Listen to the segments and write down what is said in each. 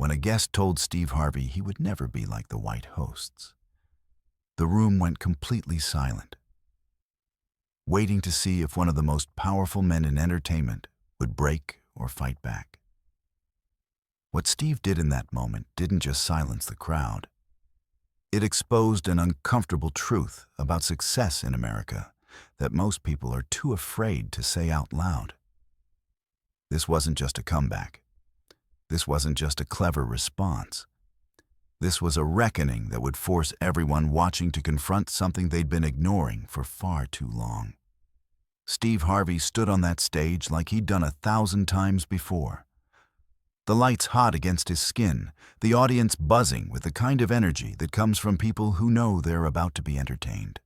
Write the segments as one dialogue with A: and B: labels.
A: when a guest told Steve Harvey he would never be like the white hosts. The room went completely silent, waiting to see if one of the most powerful men in entertainment would break or fight back. What Steve did in that moment didn't just silence the crowd. It exposed an uncomfortable truth about success in America that most people are too afraid to say out loud. This wasn't just a comeback. This wasn't just a clever response. This was a reckoning that would force everyone watching to confront something they'd been ignoring for far too long. Steve Harvey stood on that stage like he'd done 1,000 times before. The lights hot against his skin, the audience buzzing with the kind of energy that comes from people who know they're about to be entertained.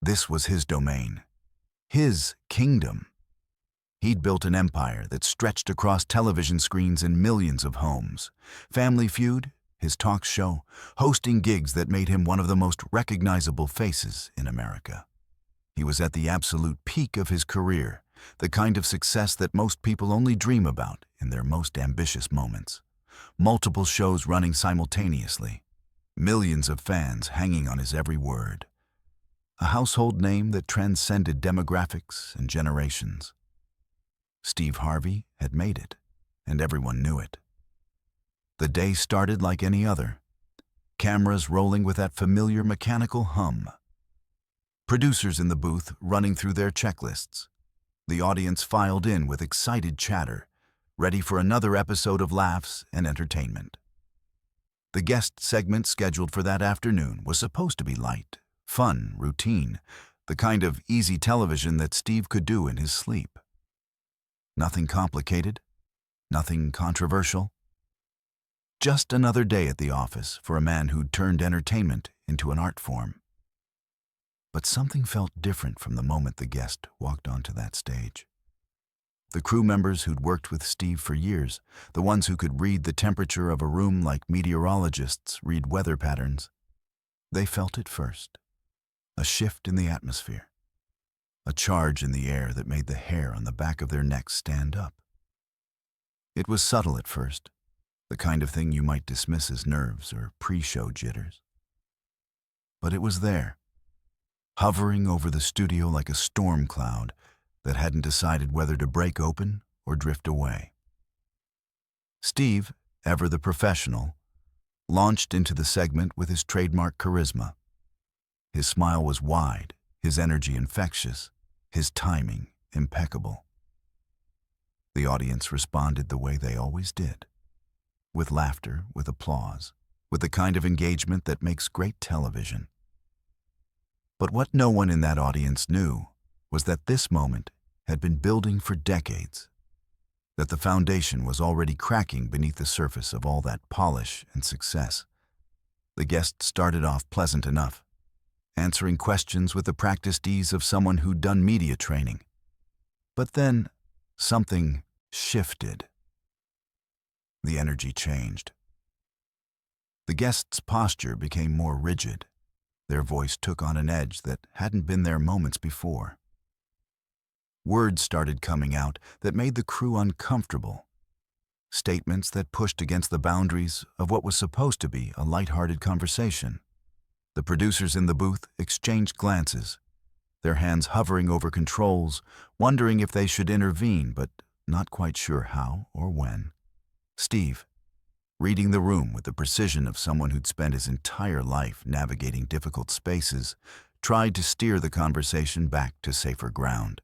A: This was his domain, his kingdom. He'd built an empire that stretched across television screens in millions of homes. Family Feud, his talk show, hosting gigs that made him one of the most recognizable faces in America. He was at the absolute peak of his career, the kind of success that most people only dream about in their most ambitious moments. Multiple shows running simultaneously, millions of fans hanging on his every word. A household name that transcended demographics and generations. Steve Harvey had made it, and everyone knew it. The day started like any other, cameras rolling with that familiar mechanical hum. Producers in the booth running through their checklists. The audience filed in with excited chatter, ready for another episode of laughs and entertainment. The guest segment scheduled for that afternoon was supposed to be light, fun, routine, the kind of easy television that Steve could do in his sleep. Nothing complicated, nothing controversial. Just another day at the office for a man who'd turned entertainment into an art form. But something felt different from the moment the guest walked onto that stage. The crew members who'd worked with Steve for years, the ones who could read the temperature of a room like meteorologists read weather patterns, they felt it first. A shift in the atmosphere. A charge in the air that made the hair on the back of their necks stand up. It was subtle at first, the kind of thing you might dismiss as nerves or pre-show jitters. But it was there, hovering over the studio like a storm cloud that hadn't decided whether to break open or drift away. Steve, ever the professional, launched into the segment with his trademark charisma. His smile was wide, his energy infectious, his timing impeccable. The audience responded the way they always did, with laughter, with applause, with the kind of engagement that makes great television. But what no one in that audience knew was that this moment had been building for decades, that the foundation was already cracking beneath the surface of all that polish and success. The guest started off pleasant enough, answering questions with the practiced ease of someone who'd done media training. But then, something shifted. The energy changed. The guest's posture became more rigid. Their voice took on an edge that hadn't been there moments before. Words started coming out that made the crew uncomfortable. Statements that pushed against the boundaries of what was supposed to be a lighthearted conversation. The producers in the booth exchanged glances, their hands hovering over controls, wondering if they should intervene, but not quite sure how or when. Steve, reading the room with the precision of someone who'd spent his entire life navigating difficult spaces, tried to steer the conversation back to safer ground.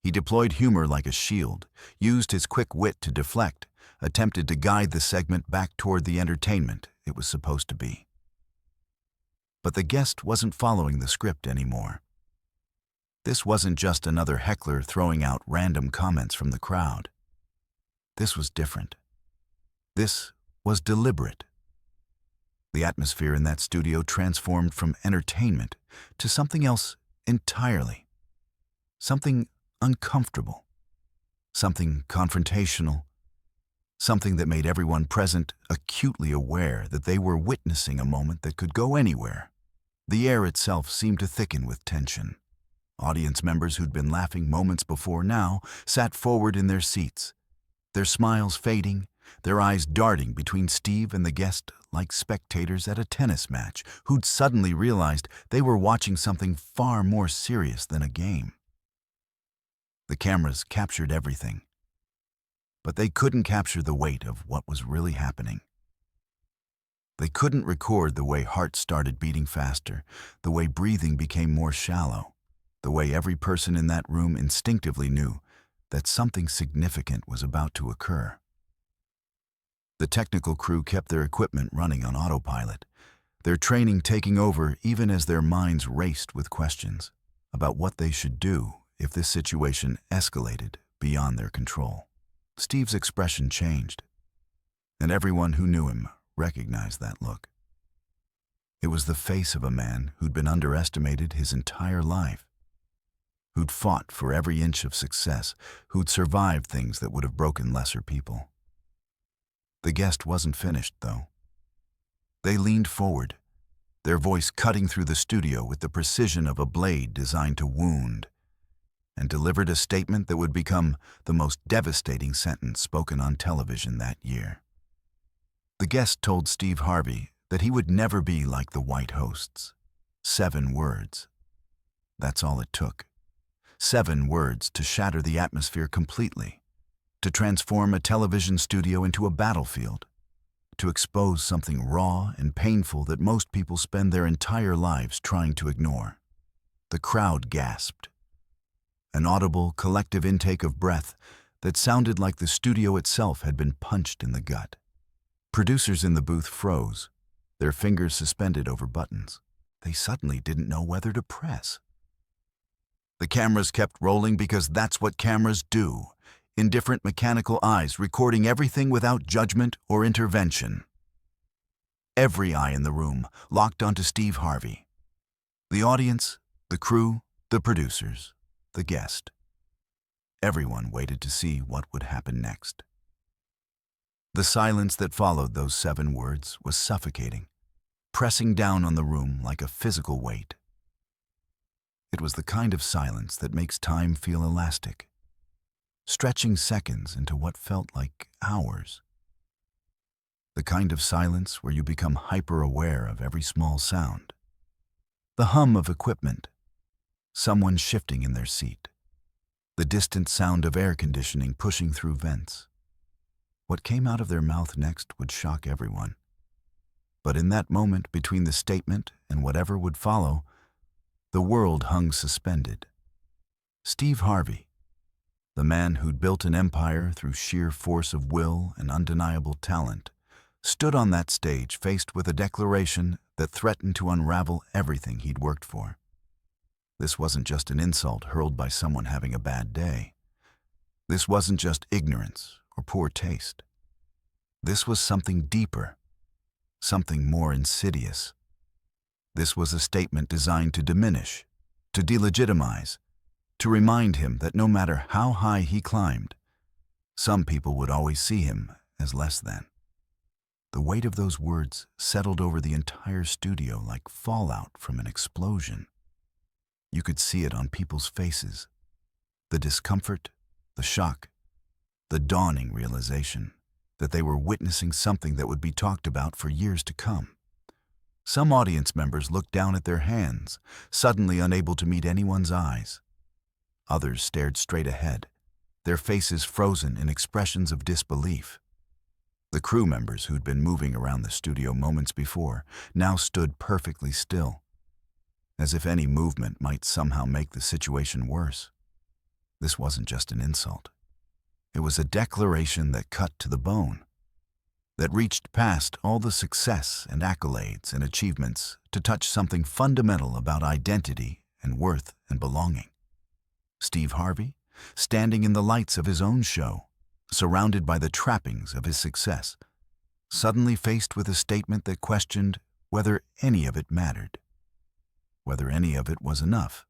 A: He deployed humor like a shield, used his quick wit to deflect, attempted to guide the segment back toward the entertainment it was supposed to be. But the guest wasn't following the script anymore. This wasn't just another heckler throwing out random comments from the crowd. This was different. This was deliberate. The atmosphere in that studio transformed from entertainment to something else entirely. Something uncomfortable. Something confrontational. Something that made everyone present acutely aware that they were witnessing a moment that could go anywhere. The air itself seemed to thicken with tension. Audience members who'd been laughing moments before now sat forward in their seats, their smiles fading, their eyes darting between Steve and the guest like spectators at a tennis match who'd suddenly realized they were watching something far more serious than a game. The cameras captured everything, but they couldn't capture the weight of what was really happening. They couldn't record the way hearts started beating faster, the way breathing became more shallow, the way every person in that room instinctively knew that something significant was about to occur. The technical crew kept their equipment running on autopilot, their training taking over even as their minds raced with questions about what they should do if this situation escalated beyond their control. Steve's expression changed, and everyone who knew him recognized that look. It was the face of a man who'd been underestimated his entire life, who'd fought for every inch of success, who'd survived things that would have broken lesser people. The guest wasn't finished, though. They leaned forward, their voice cutting through the studio with the precision of a blade designed to wound, and delivered a statement that would become the most devastating sentence spoken on television that year. The guest told Steve Harvey that he would never be like the white hosts. 7 words. That's all it took. 7 words to shatter the atmosphere completely, to transform a television studio into a battlefield, to expose something raw and painful that most people spend their entire lives trying to ignore. The crowd gasped. An audible, collective intake of breath that sounded like the studio itself had been punched in the gut. Producers in the booth froze, their fingers suspended over buttons. They suddenly didn't know whether to press. The cameras kept rolling because that's what cameras do, indifferent mechanical eyes recording everything without judgment or intervention. Every eye in the room locked onto Steve Harvey. The audience, the crew, the producers, the guest. Everyone waited to see what would happen next. The silence that followed those 7 words was suffocating, pressing down on the room like a physical weight. It was the kind of silence that makes time feel elastic, stretching seconds into what felt like hours. The kind of silence where you become hyper-aware of every small sound. The hum of equipment, someone shifting in their seat, the distant sound of air conditioning pushing through vents. What came out of their mouth next would shock everyone. But in that moment between the statement and whatever would follow, the world hung suspended. Steve Harvey, the man who'd built an empire through sheer force of will and undeniable talent, stood on that stage faced with a declaration that threatened to unravel everything he'd worked for. This wasn't just an insult hurled by someone having a bad day. This wasn't just ignorance or poor taste. This was something deeper, something more insidious. This was a statement designed to diminish, to delegitimize, to remind him that no matter how high he climbed, some people would always see him as less than. The weight of those words settled over the entire studio like fallout from an explosion. You could see it on people's faces, the discomfort, the shock, the dawning realization that they were witnessing something that would be talked about for years to come. Some audience members looked down at their hands, suddenly unable to meet anyone's eyes. Others stared straight ahead, their faces frozen in expressions of disbelief. The crew members who'd been moving around the studio moments before now stood perfectly still, as if any movement might somehow make the situation worse. This wasn't just an insult. It was a declaration that cut to the bone, that reached past all the success and accolades and achievements to touch something fundamental about identity and worth and belonging. Steve Harvey, standing in the lights of his own show, surrounded by the trappings of his success, suddenly faced with a statement that questioned whether any of it mattered, whether any of it was enough,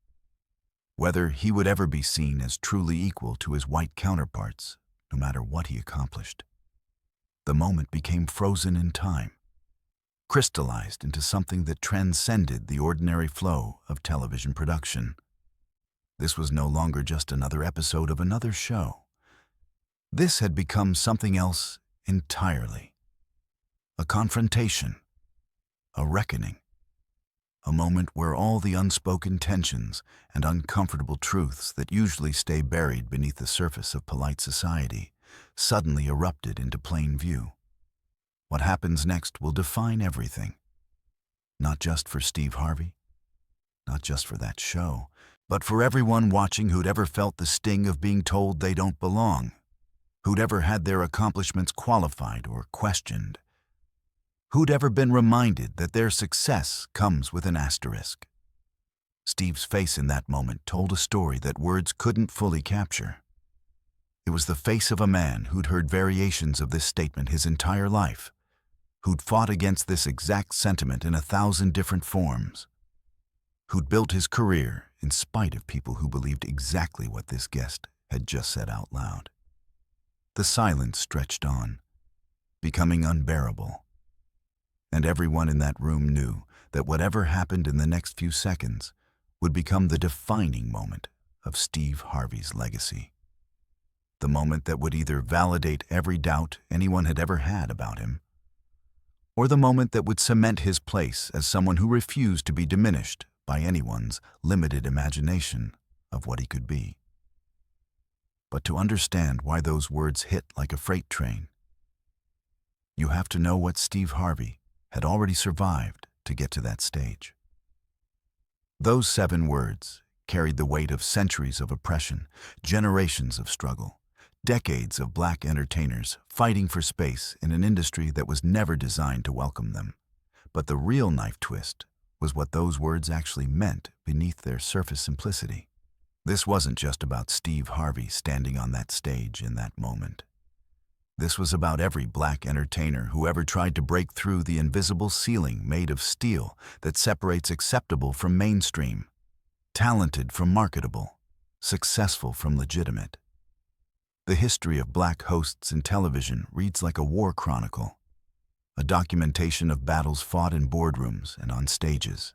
A: whether he would ever be seen as truly equal to his white counterparts, no matter what he accomplished. The moment became frozen in time, crystallized into something that transcended the ordinary flow of television production. This was no longer just another episode of another show. This had become something else entirely. A confrontation, a reckoning, a moment where all the unspoken tensions and uncomfortable truths that usually stay buried beneath the surface of polite society suddenly erupted into plain view. What happens next will define everything, not just for Steve Harvey, not just for that show, but for everyone watching who'd ever felt the sting of being told they don't belong, who'd ever had their accomplishments qualified or questioned, who'd ever been reminded that their success comes with an asterisk. Steve's face in that moment told a story that words couldn't fully capture. It was the face of a man who'd heard variations of this statement his entire life, who'd fought against this exact sentiment in 1,000 different forms, who'd built his career in spite of people who believed exactly what this guest had just said out loud. The silence stretched on, becoming unbearable, and everyone in that room knew that whatever happened in the next few seconds would become the defining moment of Steve Harvey's legacy. The moment that would either validate every doubt anyone had ever had about him, or the moment that would cement his place as someone who refused to be diminished by anyone's limited imagination of what he could be. But to understand why those words hit like a freight train, you have to know what Steve Harvey had already survived to get to that stage. Those 7 words carried the weight of centuries of oppression, generations of struggle, decades of black entertainers fighting for space in an industry that was never designed to welcome them. But the real knife twist was what those words actually meant beneath their surface simplicity. This wasn't just about Steve Harvey standing on that stage in that moment. This was about every black entertainer who ever tried to break through the invisible ceiling made of steel that separates acceptable from mainstream, talented from marketable, successful from legitimate. The history of black hosts in television reads like a war chronicle, a documentation of battles fought in boardrooms and on stages,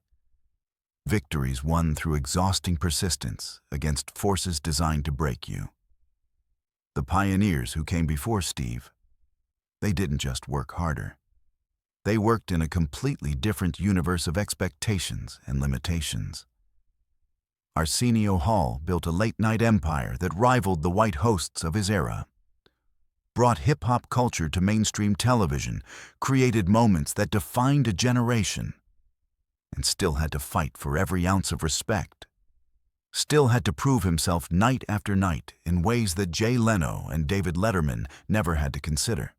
A: victories won through exhausting persistence against forces designed to break you. The pioneers who came before Steve, they didn't just work harder. They worked in a completely different universe of expectations and limitations. Arsenio Hall built a late-night empire that rivaled the white hosts of his era, brought hip-hop culture to mainstream television, created moments that defined a generation, and still had to fight for every ounce of respect, still had to prove himself night after night in ways that Jay Leno and David Letterman never had to consider.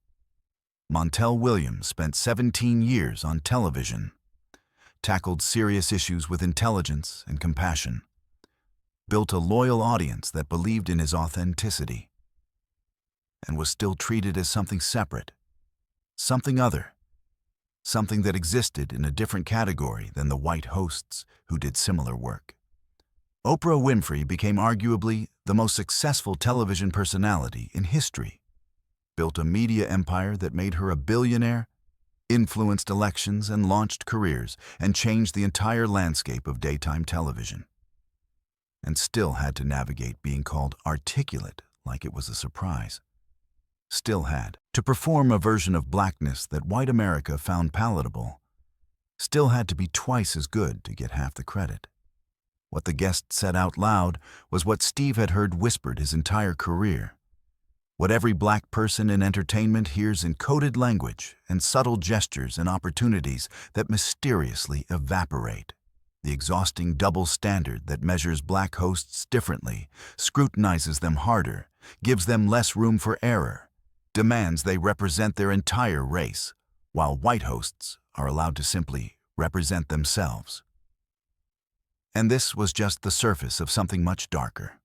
A: Montel Williams spent 17 years on television, tackled serious issues with intelligence and compassion, built a loyal audience that believed in his authenticity, and was still treated as something separate, something other, something that existed in a different category than the white hosts who did similar work. Oprah Winfrey became arguably the most successful television personality in history, built a media empire that made her a billionaire, influenced elections and launched careers, and changed the entire landscape of daytime television, and still had to navigate being called articulate like it was a surprise. Still had to perform a version of blackness that white America found palatable. Still had to be twice as good to get half the credit. What the guest said out loud was what Steve had heard whispered his entire career. What every black person in entertainment hears in coded language and subtle gestures and opportunities that mysteriously evaporate. The exhausting double standard that measures black hosts differently, scrutinizes them harder, gives them less room for error, demands they represent their entire race, while white hosts are allowed to simply represent themselves. And this was just the surface of something much darker.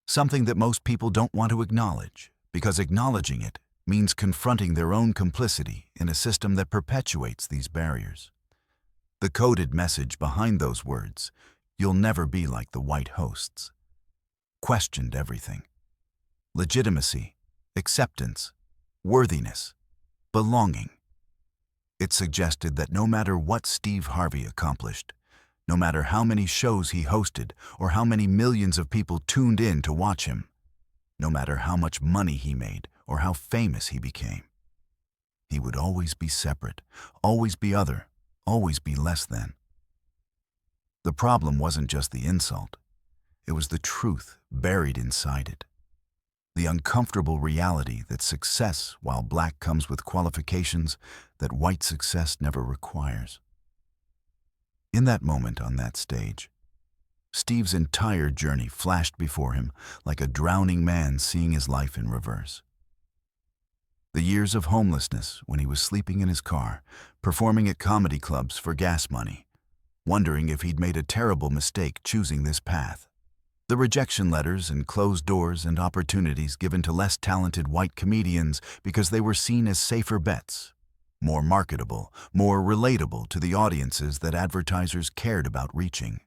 A: Something that most people don't want to acknowledge, because acknowledging it means confronting their own complicity in a system that perpetuates these barriers. The coded message behind those words, "You'll never be like the white hosts," questioned everything. Legitimacy, acceptance, worthiness, belonging. It suggested that no matter what Steve Harvey accomplished, no matter how many shows he hosted or how many millions of people tuned in to watch him, no matter how much money he made or how famous he became. He would always be separate, always be other, always be less than. The problem wasn't just the insult. It was the truth buried inside it. The uncomfortable reality that success, while black, comes with qualifications that white success never requires. In that moment on that stage, Steve's entire journey flashed before him like a drowning man seeing his life in reverse. The years of homelessness when he was sleeping in his car, performing at comedy clubs for gas money, wondering if he'd made a terrible mistake choosing this path. The rejection letters and closed doors and opportunities given to less talented white comedians because they were seen as safer bets, more marketable, more relatable to the audiences that advertisers cared about reaching.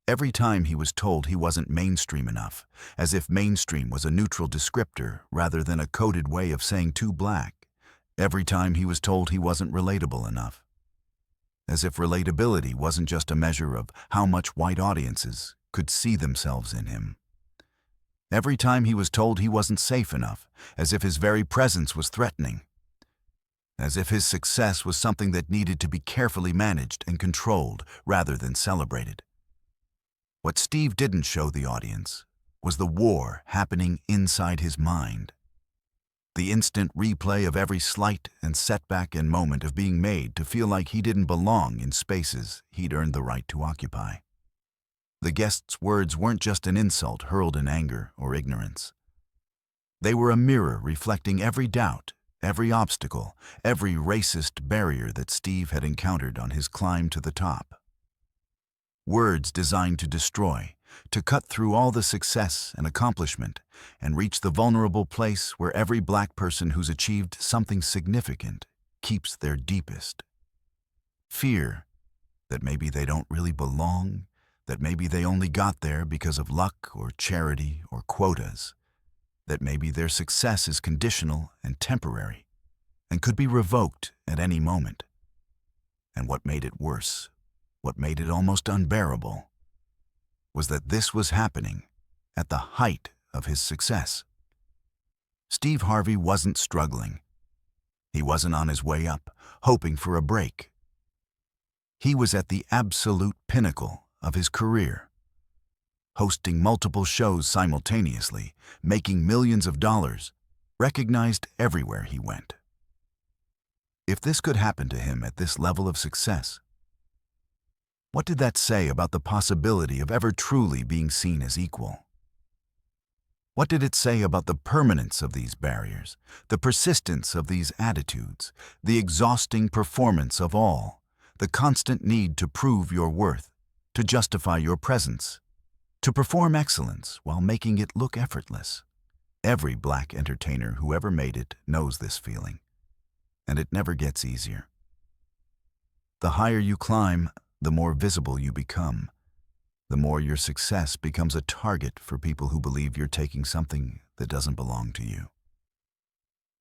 A: Every time he was told he wasn't mainstream enough, as if mainstream was a neutral descriptor rather than a coded way of saying too black. Every time he was told he wasn't relatable enough, as if relatability wasn't just a measure of how much white audiences could see themselves in him. Every time he was told he wasn't safe enough, as if his very presence was threatening, as if his success was something that needed to be carefully managed and controlled rather than celebrated. What Steve didn't show the audience was the war happening inside his mind. The instant replay of every slight and setback and moment of being made to feel like he didn't belong in spaces he'd earned the right to occupy. The guest's words weren't just an insult hurled in anger or ignorance. They were a mirror reflecting every doubt, every obstacle, every racist barrier that Steve had encountered on his climb to the top. Words designed to destroy, to cut through all the success and accomplishment and reach the vulnerable place where every black person who's achieved something significant keeps their deepest fear that maybe they don't really belong, that maybe they only got there because of luck or charity or quotas, that maybe their success is conditional and temporary and could be revoked at any moment. And what made it worse, what made it almost unbearable, was that this was happening at the height of his success. Steve Harvey wasn't struggling. He wasn't on his way up, hoping for a break. He was at the absolute pinnacle of his career, hosting multiple shows simultaneously, making millions of dollars, recognized everywhere he went. If this could happen to him at this level of success, what did that say about the possibility of ever truly being seen as equal? What did it say about the permanence of these barriers, the persistence of these attitudes, the exhausting performance of all, the constant need to prove your worth, to justify your presence, to perform excellence while making it look effortless? Every black entertainer who ever made it knows this feeling, and it never gets easier. The higher you climb, the more visible you become, the more your success becomes a target for people who believe you're taking something that doesn't belong to you.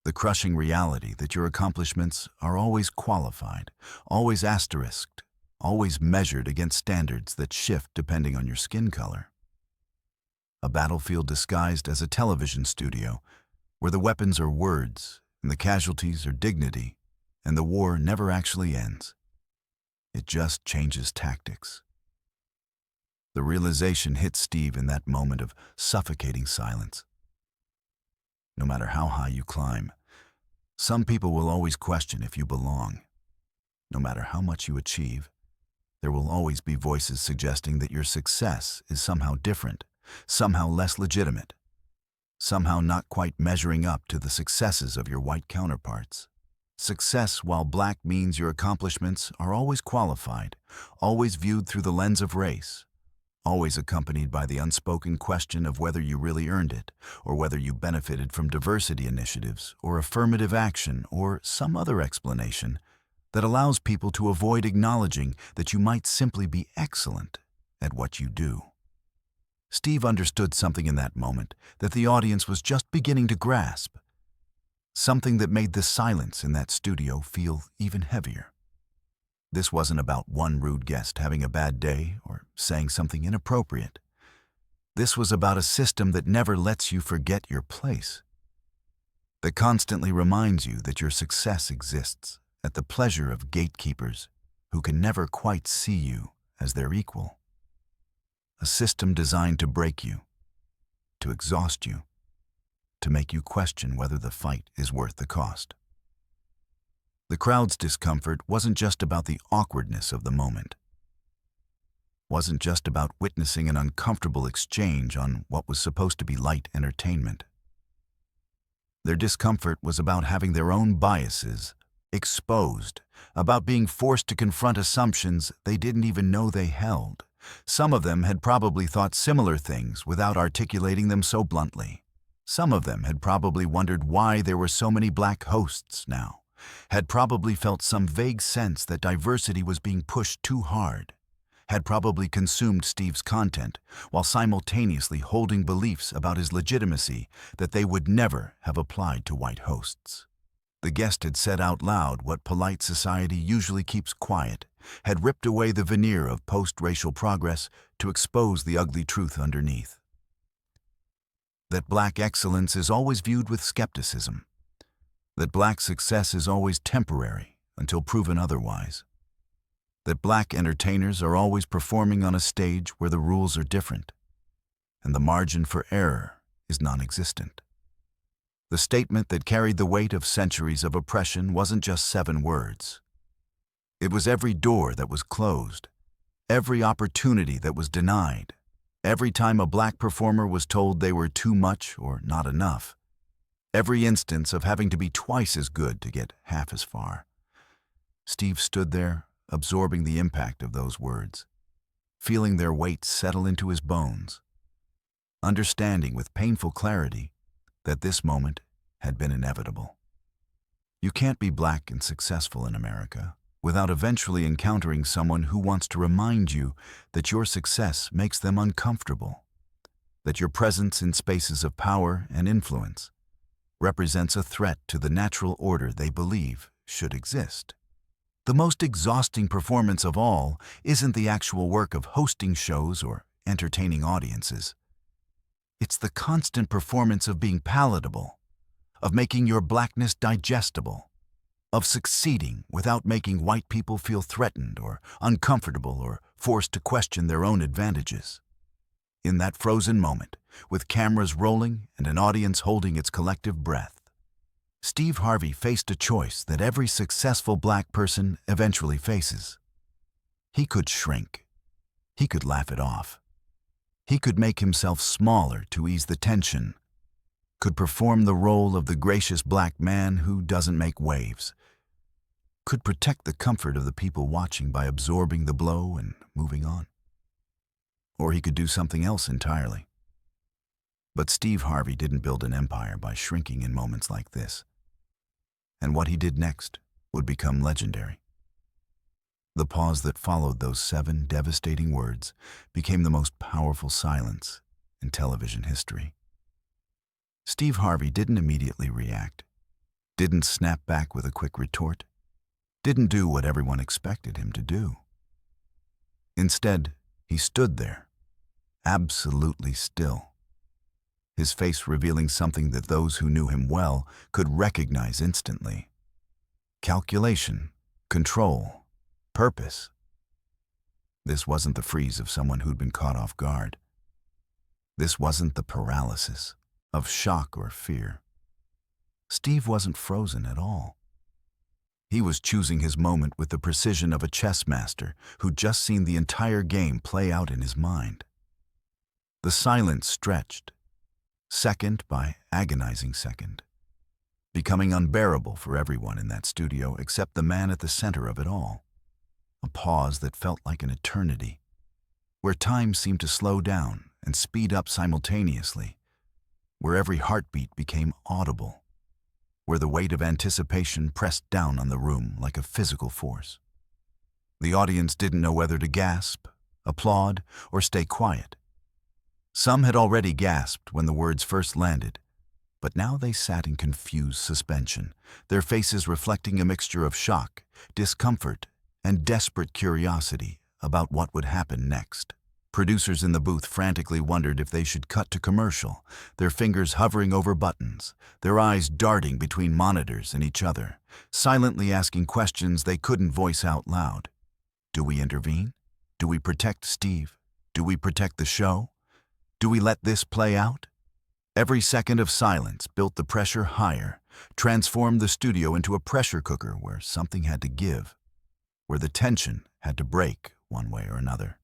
A: The crushing reality that your accomplishments are always qualified, always asterisked, always measured against standards that shift depending on your skin color. A battlefield disguised as a television studio where the weapons are words and the casualties are dignity, and the war never actually ends. It just changes tactics. The realization hit Steve in that moment of suffocating silence. No matter how high you climb, some people will always question if you belong. No matter how much you achieve, there will always be voices suggesting that your success is somehow different, somehow less legitimate, somehow not quite measuring up to the successes of your white counterparts. Success while black means your accomplishments are always qualified, always viewed through the lens of race, always accompanied by the unspoken question of whether you really earned it, or whether you benefited from diversity initiatives, or affirmative action, or some other explanation that allows people to avoid acknowledging that you might simply be excellent at what you do. Steve understood something in that moment that the audience was just beginning to grasp, something that made the silence in that studio feel even heavier. This wasn't about one rude guest having a bad day or saying something inappropriate. This was about a system that never lets you forget your place. that constantly reminds you that your success exists at the pleasure of gatekeepers who can never quite see you as their equal. A system designed to break you, to exhaust you, to make you question whether the fight is worth the cost. The crowd's discomfort wasn't just about the awkwardness of the moment, wasn't just about witnessing an uncomfortable exchange on what was supposed to be light entertainment. Their discomfort was about having their own biases exposed, about being forced to confront assumptions they didn't even know they held. Some of them had probably thought similar things without articulating them so bluntly. Some of them had probably wondered why there were so many black hosts now, had probably felt some vague sense that diversity was being pushed too hard, had probably consumed Steve's content while simultaneously holding beliefs about his legitimacy that they would never have applied to white hosts. The guest had said out loud what polite society usually keeps quiet, had ripped away the veneer of post-racial progress to expose the ugly truth underneath. That black excellence is always viewed with skepticism. That black success is always temporary until proven otherwise. That black entertainers are always performing on a stage where the rules are different, and the margin for error is non-existent. The statement that carried the weight of centuries of oppression wasn't just 7 words. It was every door that was closed, every opportunity that was denied, every time a black performer was told they were too much or not enough, every instance of having to be twice as good to get half as far. Steve stood there, absorbing the impact of those words, feeling their weight settle into his bones, understanding with painful clarity that this moment had been inevitable. You can't be black and successful in America without eventually encountering someone who wants to remind you that your success makes them uncomfortable, that your presence in spaces of power and influence represents a threat to the natural order they believe should exist. The most exhausting performance of all isn't the actual work of hosting shows or entertaining audiences. It's the constant performance of being palatable, of making your blackness digestible, of succeeding without making white people feel threatened or uncomfortable or forced to question their own advantages. In that frozen moment, with cameras rolling and an audience holding its collective breath, Steve Harvey faced a choice that every successful black person eventually faces. He could shrink. He could laugh it off. He could make himself smaller to ease the tension, could perform the role of the gracious black man who doesn't make waves, could protect the comfort of the people watching by absorbing the blow and moving on. Or he could do something else entirely. But Steve Harvey didn't build an empire by shrinking in moments like this. And what he did next would become legendary. The pause that followed those 7 devastating words became the most powerful silence in television history. Steve Harvey didn't immediately react, didn't snap back with a quick retort, didn't do what everyone expected him to do. Instead, he stood there, absolutely still, his face revealing something that those who knew him well could recognize instantly. Calculation, control, purpose. This wasn't the freeze of someone who'd been caught off guard. This wasn't the paralysis of shock or fear. Steve wasn't frozen at all. He was choosing his moment with the precision of a chess master who'd just seen the entire game play out in his mind. The silence stretched, second by agonizing second, becoming unbearable for everyone in that studio except the man at the center of it all. A pause that felt like an eternity, where time seemed to slow down and speed up simultaneously, where every heartbeat became audible, where the weight of anticipation pressed down on the room like a physical force. The audience didn't know whether to gasp, applaud, or stay quiet. Some had already gasped when the words first landed, but now they sat in confused suspension, their faces reflecting a mixture of shock, discomfort, and desperate curiosity about what would happen next. Producers in the booth frantically wondered if they should cut to commercial, their fingers hovering over buttons, their eyes darting between monitors and each other, silently asking questions they couldn't voice out loud. Do we intervene? Do we protect Steve? Do we protect the show? Do we let this play out? Every second of silence built the pressure higher, transformed the studio into a pressure cooker where something had to give, where the tension had to break one way or another.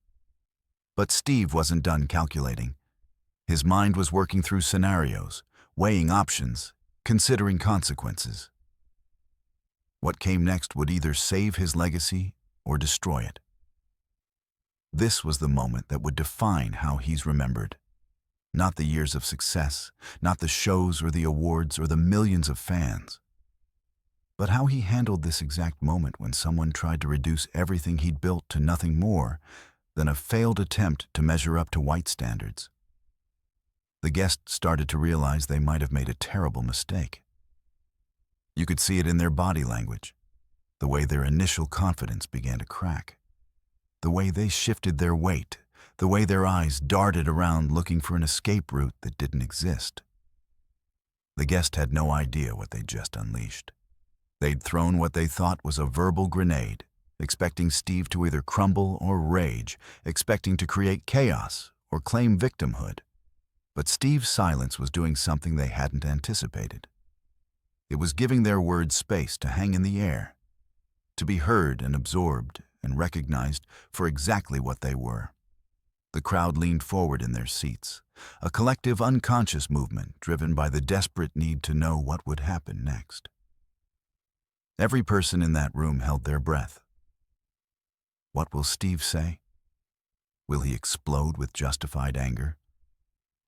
A: But Steve wasn't done calculating. His mind was working through scenarios, weighing options, considering consequences. What came next would either save his legacy or destroy it. This was the moment that would define how he's remembered. Not the years of success, not the shows or the awards or the millions of fans, but how he handled this exact moment when someone tried to reduce everything he'd built to nothing more than a failed attempt to measure up to white standards. The guests started to realize they might have made a terrible mistake. You could see it in their body language, the way their initial confidence began to crack, the way they shifted their weight, the way their eyes darted around looking for an escape route that didn't exist. The guest had no idea what they'd just unleashed. They'd thrown what they thought was a verbal grenade, expecting Steve to either crumble or rage, expecting to create chaos or claim victimhood. But Steve's silence was doing something they hadn't anticipated. It was giving their words space to hang in the air, to be heard and absorbed and recognized for exactly what they were. The crowd leaned forward in their seats, a collective unconscious movement driven by the desperate need to know what would happen next. Every person in that room held their breath. What will Steve say? Will he explode with justified anger?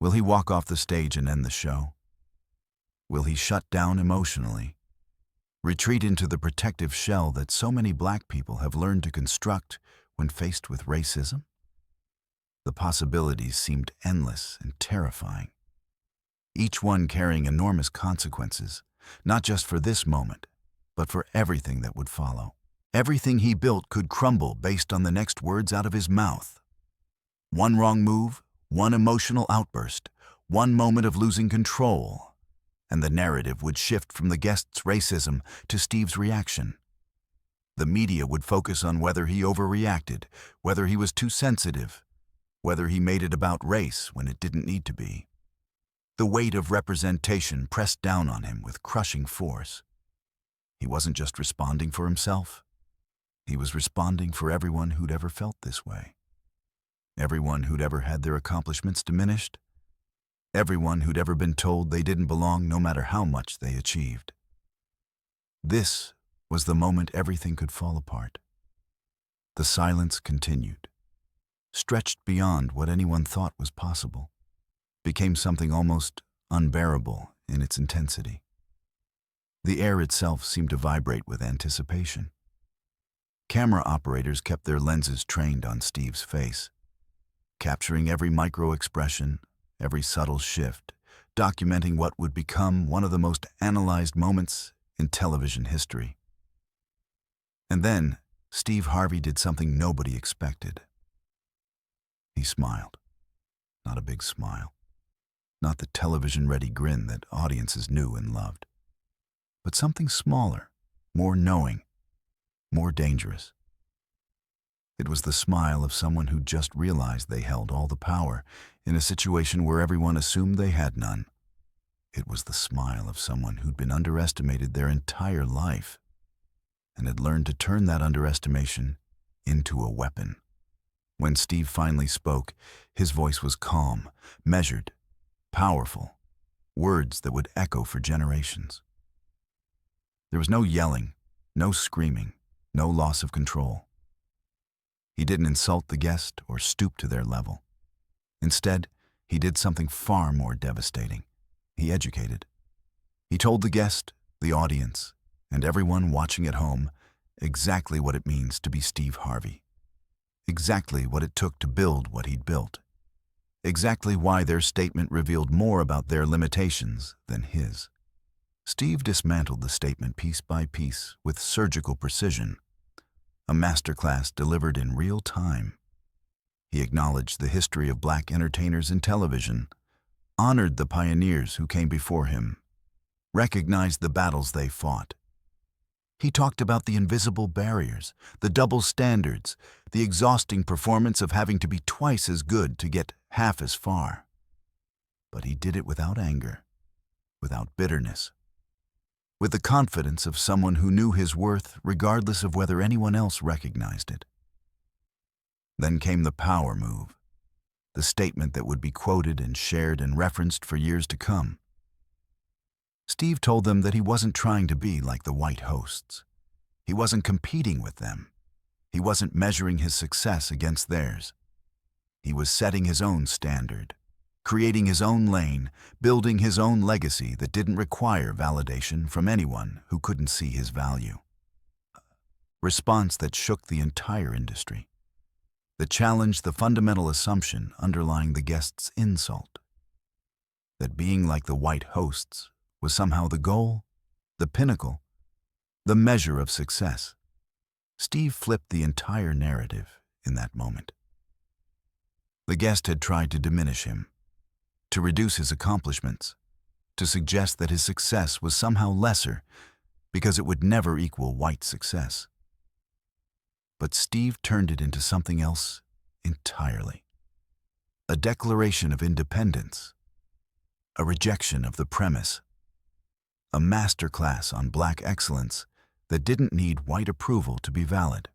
A: Will he walk off the stage and end the show? Will he shut down emotionally, retreat into the protective shell that so many Black people have learned to construct when faced with racism? The possibilities seemed endless and terrifying, each one carrying enormous consequences, not just for this moment, but for everything that would follow. Everything he built could crumble based on the next words out of his mouth. One wrong move, one emotional outburst, one moment of losing control, and the narrative would shift from the guest's racism to Steve's reaction. The media would focus on whether he overreacted, whether he was too sensitive, whether he made it about race when it didn't need to be. The weight of representation pressed down on him with crushing force. He wasn't just responding for himself. He was responding for everyone who'd ever felt this way. Everyone who'd ever had their accomplishments diminished. Everyone who'd ever been told they didn't belong no matter how much they achieved. This was the moment everything could fall apart. The silence continued, stretched beyond what anyone thought was possible, became something almost unbearable in its intensity. The air itself seemed to vibrate with anticipation. Camera operators kept their lenses trained on Steve's face, capturing every micro-expression, every subtle shift, documenting what would become one of the most analyzed moments in television history. And then, Steve Harvey did something nobody expected. He smiled. Not a big smile. Not the television-ready grin that audiences knew and loved. But something smaller, more knowing, more dangerous. It was the smile of someone who just realized they held all the power in a situation where everyone assumed they had none. It was the smile of someone who'd been underestimated their entire life and had learned to turn that underestimation into a weapon. When Steve finally spoke, his voice was calm, measured, powerful, words that would echo for generations. There was no yelling, no screaming, no loss of control. He didn't insult the guest or stoop to their level. Instead, he did something far more devastating. He educated. He told the guest, the audience, and everyone watching at home exactly what it means to be Steve Harvey. Exactly what it took to build what he'd built. Exactly why their statement revealed more about their limitations than his. Steve dismantled the statement piece by piece with surgical precision, a masterclass delivered in real time. He acknowledged the history of black entertainers in television, honored the pioneers who came before him, recognized the battles they fought. He talked about the invisible barriers, the double standards, the exhausting performance of having to be twice as good to get half as far. But he did it without anger, without bitterness, with the confidence of someone who knew his worth regardless of whether anyone else recognized it. Then came the power move, the statement that would be quoted and shared and referenced for years to come. Steve told them that he wasn't trying to be like the white hosts. He wasn't competing with them. He wasn't measuring his success against theirs. He was setting his own standard, creating his own lane, building his own legacy that didn't require validation from anyone who couldn't see his value. Response that shook the entire industry, that challenged the fundamental assumption underlying the guest's insult, that being like the white hosts was somehow the goal, the pinnacle, the measure of success. Steve flipped the entire narrative in that moment. The guest had tried to diminish him, to reduce his accomplishments, to suggest that his success was somehow lesser because it would never equal white success. But Steve turned it into something else entirely. A declaration of independence, a rejection of the premise, a masterclass on black excellence that didn't need white approval to be valid.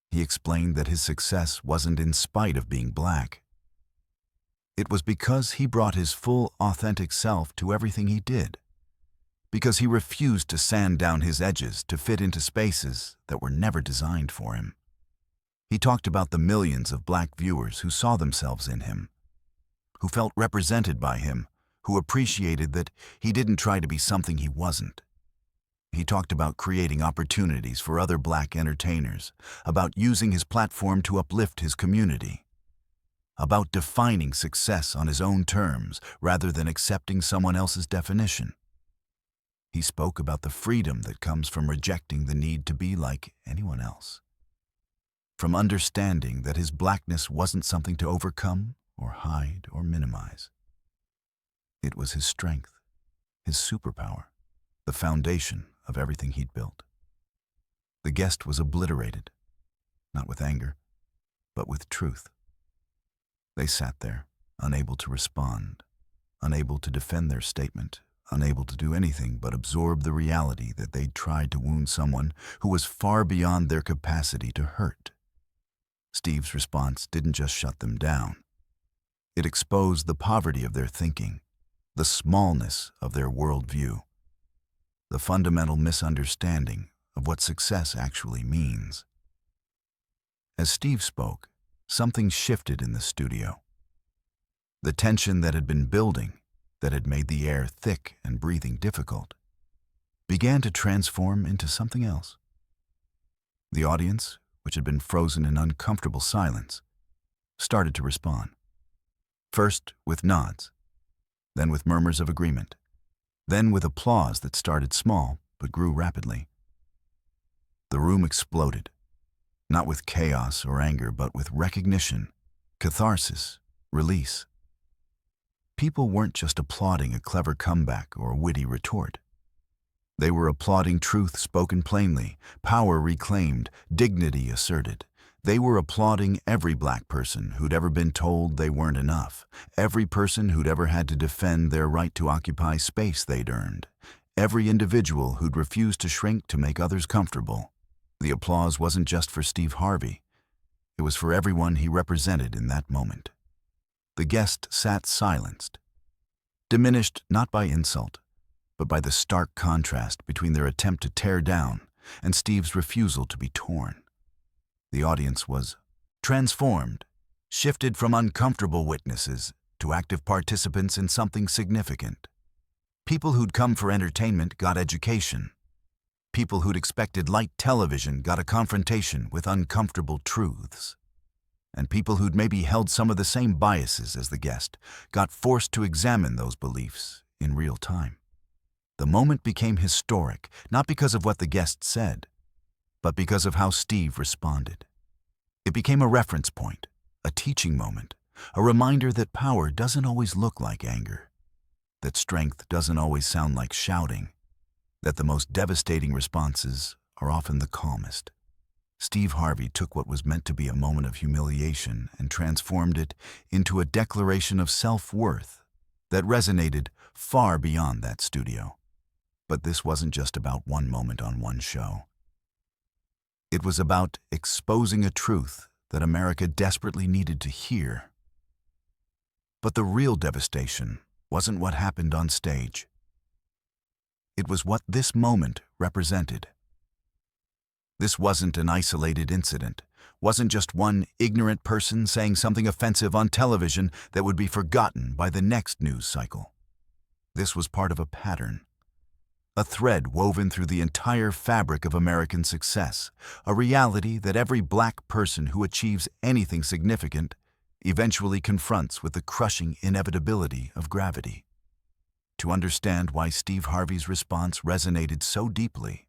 A: He explained that his success wasn't in spite of being black. It was because he brought his full, authentic self to everything he did, because he refused to sand down his edges to fit into spaces that were never designed for him. He talked about the millions of black viewers who saw themselves in him, who felt represented by him, who appreciated that he didn't try to be something he wasn't. He talked about creating opportunities for other black entertainers, about using his platform to uplift his community, about defining success on his own terms rather than accepting someone else's definition. He spoke about the freedom that comes from rejecting the need to be like anyone else, from understanding that his blackness wasn't something to overcome or hide or minimize. It was his strength, his superpower, the foundation of everything he'd built. The guest was obliterated, not with anger, but with truth. They sat there, unable to respond, unable to defend their statement, unable to do anything but absorb the reality that they'd tried to wound someone who was far beyond their capacity to hurt. Steve's response didn't just shut them down. It exposed the poverty of their thinking, the smallness of their worldview, the fundamental misunderstanding of what success actually means. As Steve spoke, something shifted in the studio. The tension that had been building, that had made the air thick and breathing difficult, began to transform into something else. The audience, which had been frozen in uncomfortable silence, started to respond. First with nods, then with murmurs of agreement, then with applause that started small but grew rapidly. The room exploded, not with chaos or anger, but with recognition, catharsis, release. People weren't just applauding a clever comeback or a witty retort. They were applauding truth spoken plainly, power reclaimed, dignity asserted. They were applauding every black person who'd ever been told they weren't enough, every person who'd ever had to defend their right to occupy space they'd earned, every individual who'd refused to shrink to make others comfortable. The applause wasn't just for Steve Harvey. It was for everyone he represented in that moment. The guest sat silenced, diminished not by insult, but by the stark contrast between their attempt to tear down and Steve's refusal to be torn. The audience was transformed, shifted from uncomfortable witnesses to active participants in something significant. People who'd come for entertainment got education. People who'd expected light television got a confrontation with uncomfortable truths. And people who'd maybe held some of the same biases as the guest got forced to examine those beliefs in real time. The moment became historic, not because of what the guest said, but because of how Steve responded. It became a reference point, a teaching moment, a reminder that power doesn't always look like anger, that strength doesn't always sound like shouting, that the most devastating responses are often the calmest. Steve Harvey took what was meant to be a moment of humiliation and transformed it into a declaration of self-worth that resonated far beyond that studio. But this wasn't just about one moment on one show. It was about exposing a truth that America desperately needed to hear. But the real devastation wasn't what happened on stage. It was what this moment represented. This wasn't an isolated incident, wasn't just one ignorant person saying something offensive on television that would be forgotten by the next news cycle. This was part of a pattern, a thread woven through the entire fabric of American success, a reality that every black person who achieves anything significant eventually confronts with the crushing inevitability of gravity. To understand why Steve Harvey's response resonated so deeply,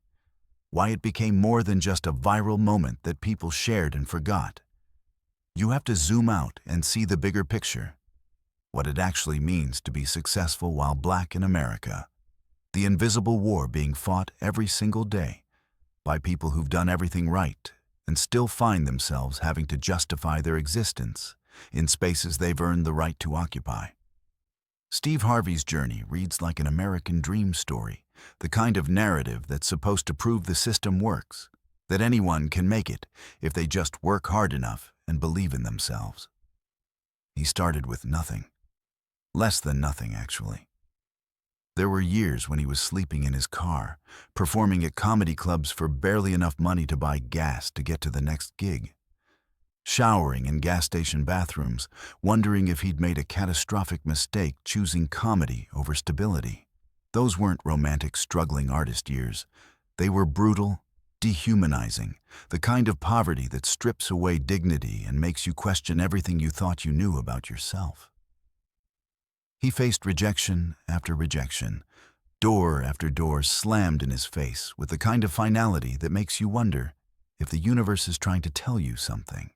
A: why it became more than just a viral moment that people shared and forgot, you have to zoom out and see the bigger picture, what it actually means to be successful while black in America. The invisible war being fought every single day by people who've done everything right and still find themselves having to justify their existence in spaces they've earned the right to occupy. Steve Harvey's journey reads like an American dream story, the kind of narrative that's supposed to prove the system works, that anyone can make it if they just work hard enough and believe in themselves. He started with nothing. Less than nothing, actually. There were years when he was sleeping in his car, performing at comedy clubs for barely enough money to buy gas to get to the next gig. Showering in gas station bathrooms, wondering if he'd made a catastrophic mistake choosing comedy over stability. Those weren't romantic, struggling artist years. They were brutal, dehumanizing, the kind of poverty that strips away dignity and makes you question everything you thought you knew about yourself. He faced rejection after rejection, door after door slammed in his face with the kind of finality that makes you wonder if the universe is trying to tell you something.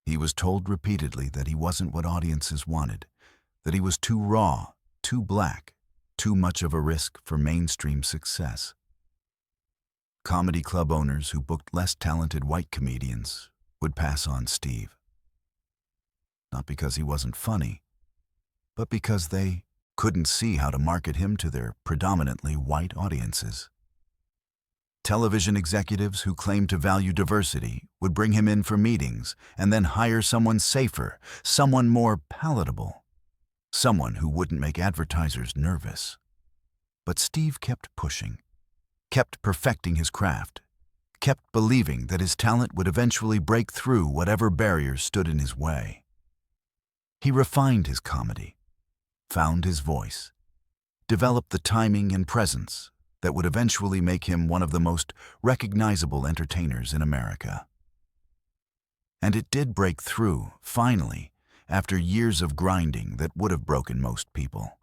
A: He was told repeatedly that he wasn't what audiences wanted, that he was too raw, too black, too much of a risk for mainstream success. Comedy club owners who booked less talented white comedians would pass on Steve. Not because he wasn't funny, but because they couldn't see how to market him to their predominantly white audiences. Television executives who claimed to value diversity would bring him in for meetings and then hire someone safer, someone more palatable, someone who wouldn't make advertisers nervous. But Steve kept pushing, kept perfecting his craft, kept believing that his talent would eventually break through whatever barriers stood in his way. He refined his comedy, found his voice, developed the timing and presence that would eventually make him one of the most recognizable entertainers in America. And it did break through, finally, after years of grinding that would have broken most people.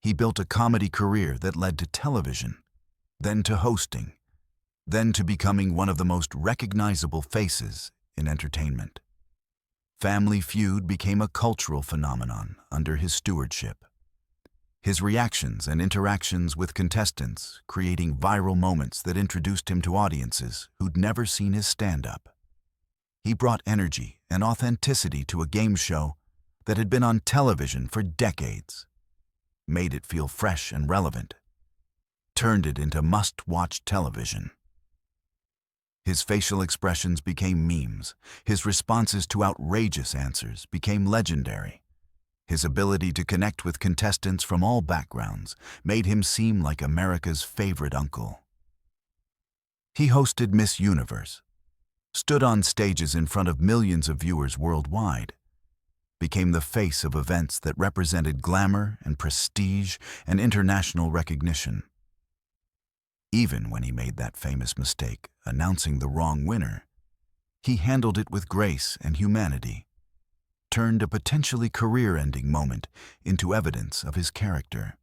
A: He built a comedy career that led to television, then to hosting, then to becoming one of the most recognizable faces in entertainment. Family Feud became a cultural phenomenon under his stewardship. His reactions and interactions with contestants creating viral moments that introduced him to audiences who'd never seen his stand-up. He brought energy and authenticity to a game show that had been on television for decades, made it feel fresh and relevant, turned it into must-watch television. His facial expressions became memes. His responses to outrageous answers became legendary. His ability to connect with contestants from all backgrounds made him seem like America's favorite uncle. He hosted Miss Universe, stood on stages in front of millions of viewers worldwide, became the face of events that represented glamour and prestige and international recognition. Even when he made that famous mistake, announcing the wrong winner, he handled it with grace and humanity, turned a potentially career-ending moment into evidence of his character.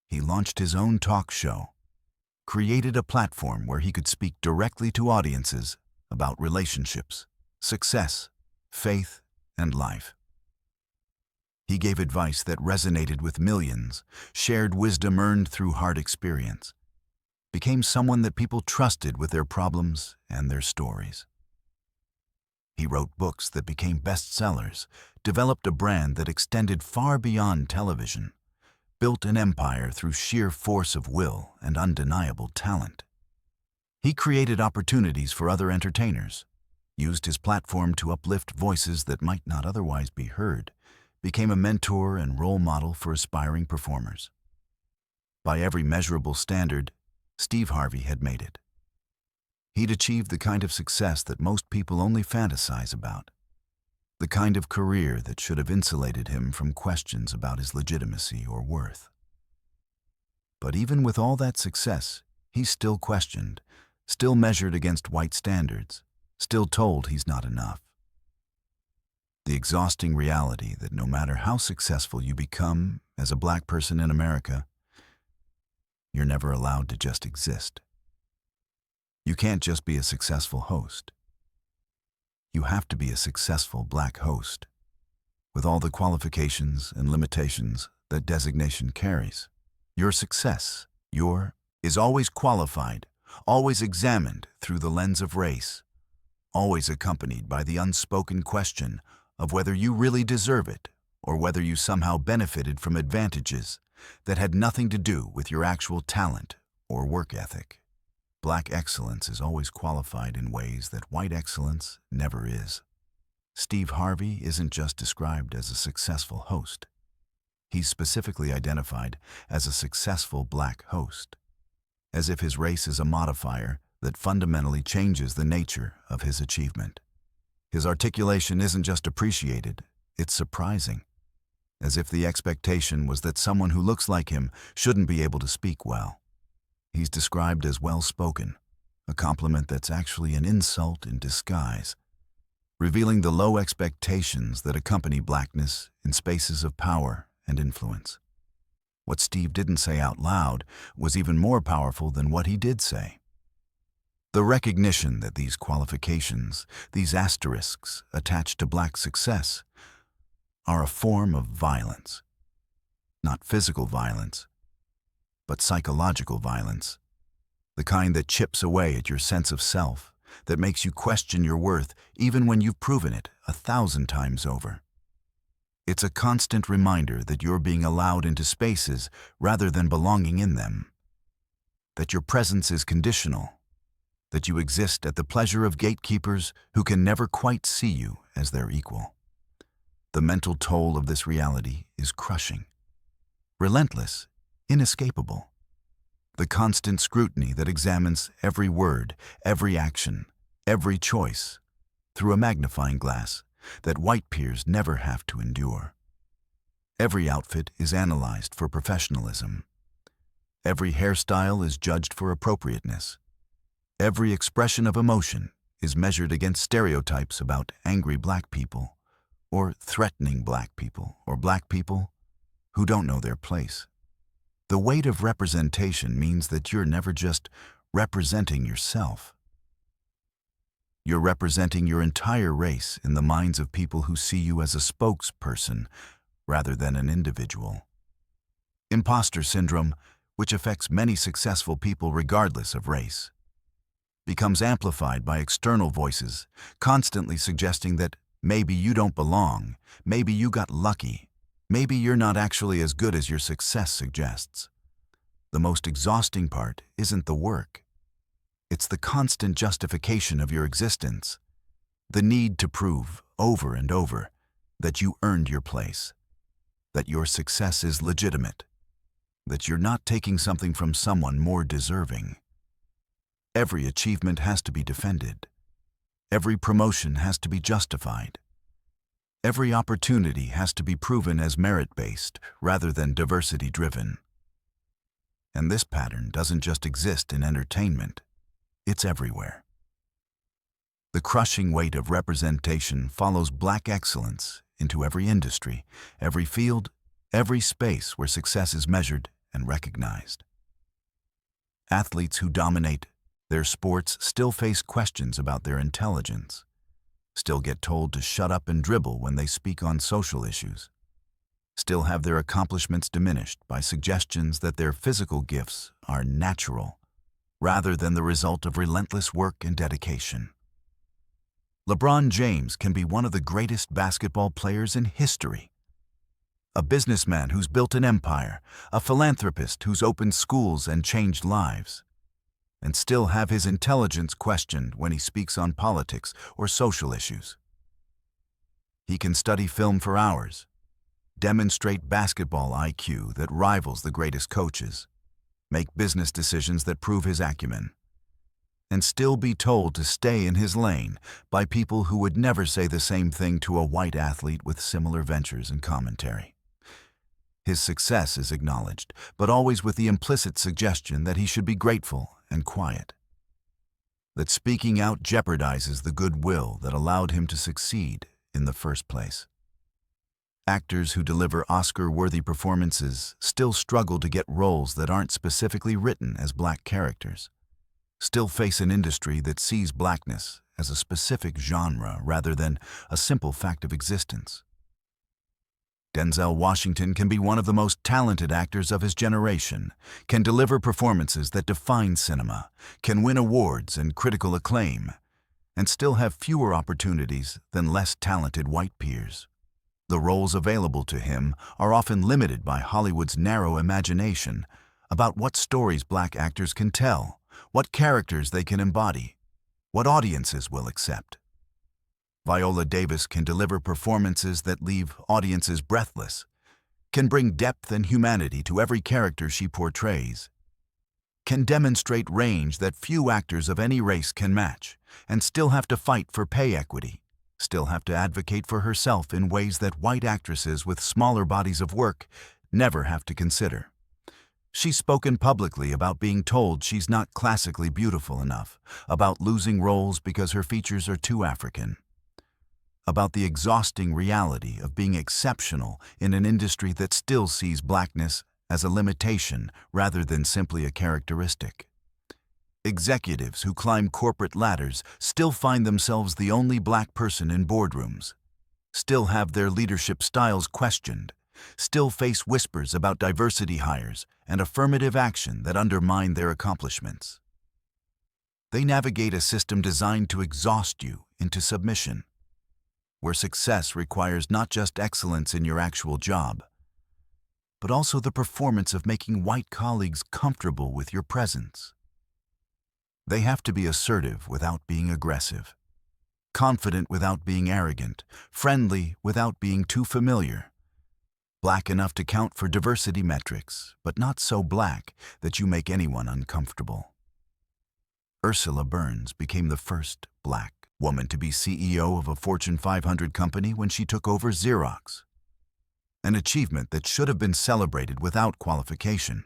A: He launched his own talk show, created a platform where he could speak directly to audiences about relationships, success, faith, and life. He gave advice that resonated with millions, shared wisdom earned through hard experience, became someone that people trusted with their problems and their stories. He wrote books that became bestsellers, developed a brand that extended far beyond television, built an empire through sheer force of will and undeniable talent. He created opportunities for other entertainers, used his platform to uplift voices that might not otherwise be heard, became a mentor and role model for aspiring performers. By every measurable standard, Steve Harvey had made it. He'd achieved the kind of success that most people only fantasize about, the kind of career that should have insulated him from questions about his legitimacy or worth. But even with all that success, he's still questioned, still measured against white standards, still told he's not enough. The exhausting reality that no matter how successful you become as a black person in America, you're never allowed to just exist. You can't just be a successful host. You have to be a successful black host, with all the qualifications and limitations that designation carries. Your success, is always qualified, always examined through the lens of race, always accompanied by the unspoken question of whether you really deserve it or whether you somehow benefited from advantages that had nothing to do with your actual talent or work ethic. Black excellence is always qualified in ways that white excellence never is. Steve Harvey isn't just described as a successful host. He's specifically identified as a successful black host, as if his race is a modifier that fundamentally changes the nature of his achievement. His articulation isn't just appreciated, it's surprising, as if the expectation was that someone who looks like him shouldn't be able to speak well. He's described as well-spoken, a compliment that's actually an insult in disguise, revealing the low expectations that accompany blackness in spaces of power and influence. What Steve didn't say out loud was even more powerful than what he did say. The recognition that these qualifications, these asterisks attached to black success, are a form of violence. Not physical violence, but psychological violence. The kind that chips away at your sense of self, that makes you question your worth even when you've proven it 1,000 times over. It's a constant reminder that you're being allowed into spaces rather than belonging in them, that your presence is conditional, that you exist at the pleasure of gatekeepers who can never quite see you as their equal. The mental toll of this reality is crushing, relentless, inescapable. The constant scrutiny that examines every word, every action, every choice through a magnifying glass that white peers never have to endure. Every outfit is analyzed for professionalism. Every hairstyle is judged for appropriateness. Every expression of emotion is measured against stereotypes about angry black people, or threatening black people, or black people who don't know their place. The weight of representation means that you're never just representing yourself. You're representing your entire race in the minds of people who see you as a spokesperson rather than an individual. Imposter syndrome, which affects many successful people regardless of race, becomes amplified by external voices, constantly suggesting that maybe you don't belong, maybe you got lucky, maybe you're not actually as good as your success suggests. The most exhausting part isn't the work. It's the constant justification of your existence, the need to prove over and over that you earned your place, that your success is legitimate, that you're not taking something from someone more deserving. Every achievement has to be defended. Every promotion has to be justified. Every opportunity has to be proven as merit-based rather than diversity-driven. And this pattern doesn't just exist in entertainment, it's everywhere. The crushing weight of representation follows black excellence into every industry, every field, every space where success is measured and recognized. Athletes who dominate their sports still face questions about their intelligence, still get told to shut up and dribble when they speak on social issues, still have their accomplishments diminished by suggestions that their physical gifts are natural rather than the result of relentless work and dedication. LeBron James can be one of the greatest basketball players in history. A businessman who's built an empire, a philanthropist who's opened schools and changed lives, and still have his intelligence questioned when he speaks on politics or social issues. He can study film for hours, demonstrate basketball IQ that rivals the greatest coaches, make business decisions that prove his acumen, and still be told to stay in his lane by people who would never say the same thing to a white athlete with similar ventures and commentary. His success is acknowledged, but always with the implicit suggestion that he should be grateful and quiet. That speaking out jeopardizes the goodwill that allowed him to succeed in the first place. Actors who deliver Oscar-worthy performances still struggle to get roles that aren't specifically written as black characters, still face an industry that sees blackness as a specific genre rather than a simple fact of existence. Denzel Washington can be one of the most talented actors of his generation, can deliver performances that define cinema, can win awards and critical acclaim, and still have fewer opportunities than less talented white peers. The roles available to him are often limited by Hollywood's narrow imagination about what stories black actors can tell, what characters they can embody, what audiences will accept. Viola Davis can deliver performances that leave audiences breathless, can bring depth and humanity to every character she portrays, can demonstrate range that few actors of any race can match, and still have to fight for pay equity, still have to advocate for herself in ways that white actresses with smaller bodies of work never have to consider. She's spoken publicly about being told she's not classically beautiful enough, about losing roles because her features are too African, about the exhausting reality of being exceptional in an industry that still sees blackness as a limitation rather than simply a characteristic. Executives who climb corporate ladders still find themselves the only black person in boardrooms, still have their leadership styles questioned, still face whispers about diversity hires and affirmative action that undermine their accomplishments. They navigate a system designed to exhaust you into submission, where success requires not just excellence in your actual job, but also the performance of making white colleagues comfortable with your presence. They have to be assertive without being aggressive, confident without being arrogant, friendly without being too familiar, black enough to count for diversity metrics, but not so black that you make anyone uncomfortable. Ursula Burns became the first black woman to be CEO of a Fortune 500 company when she took over Xerox, an achievement that should have been celebrated without qualification.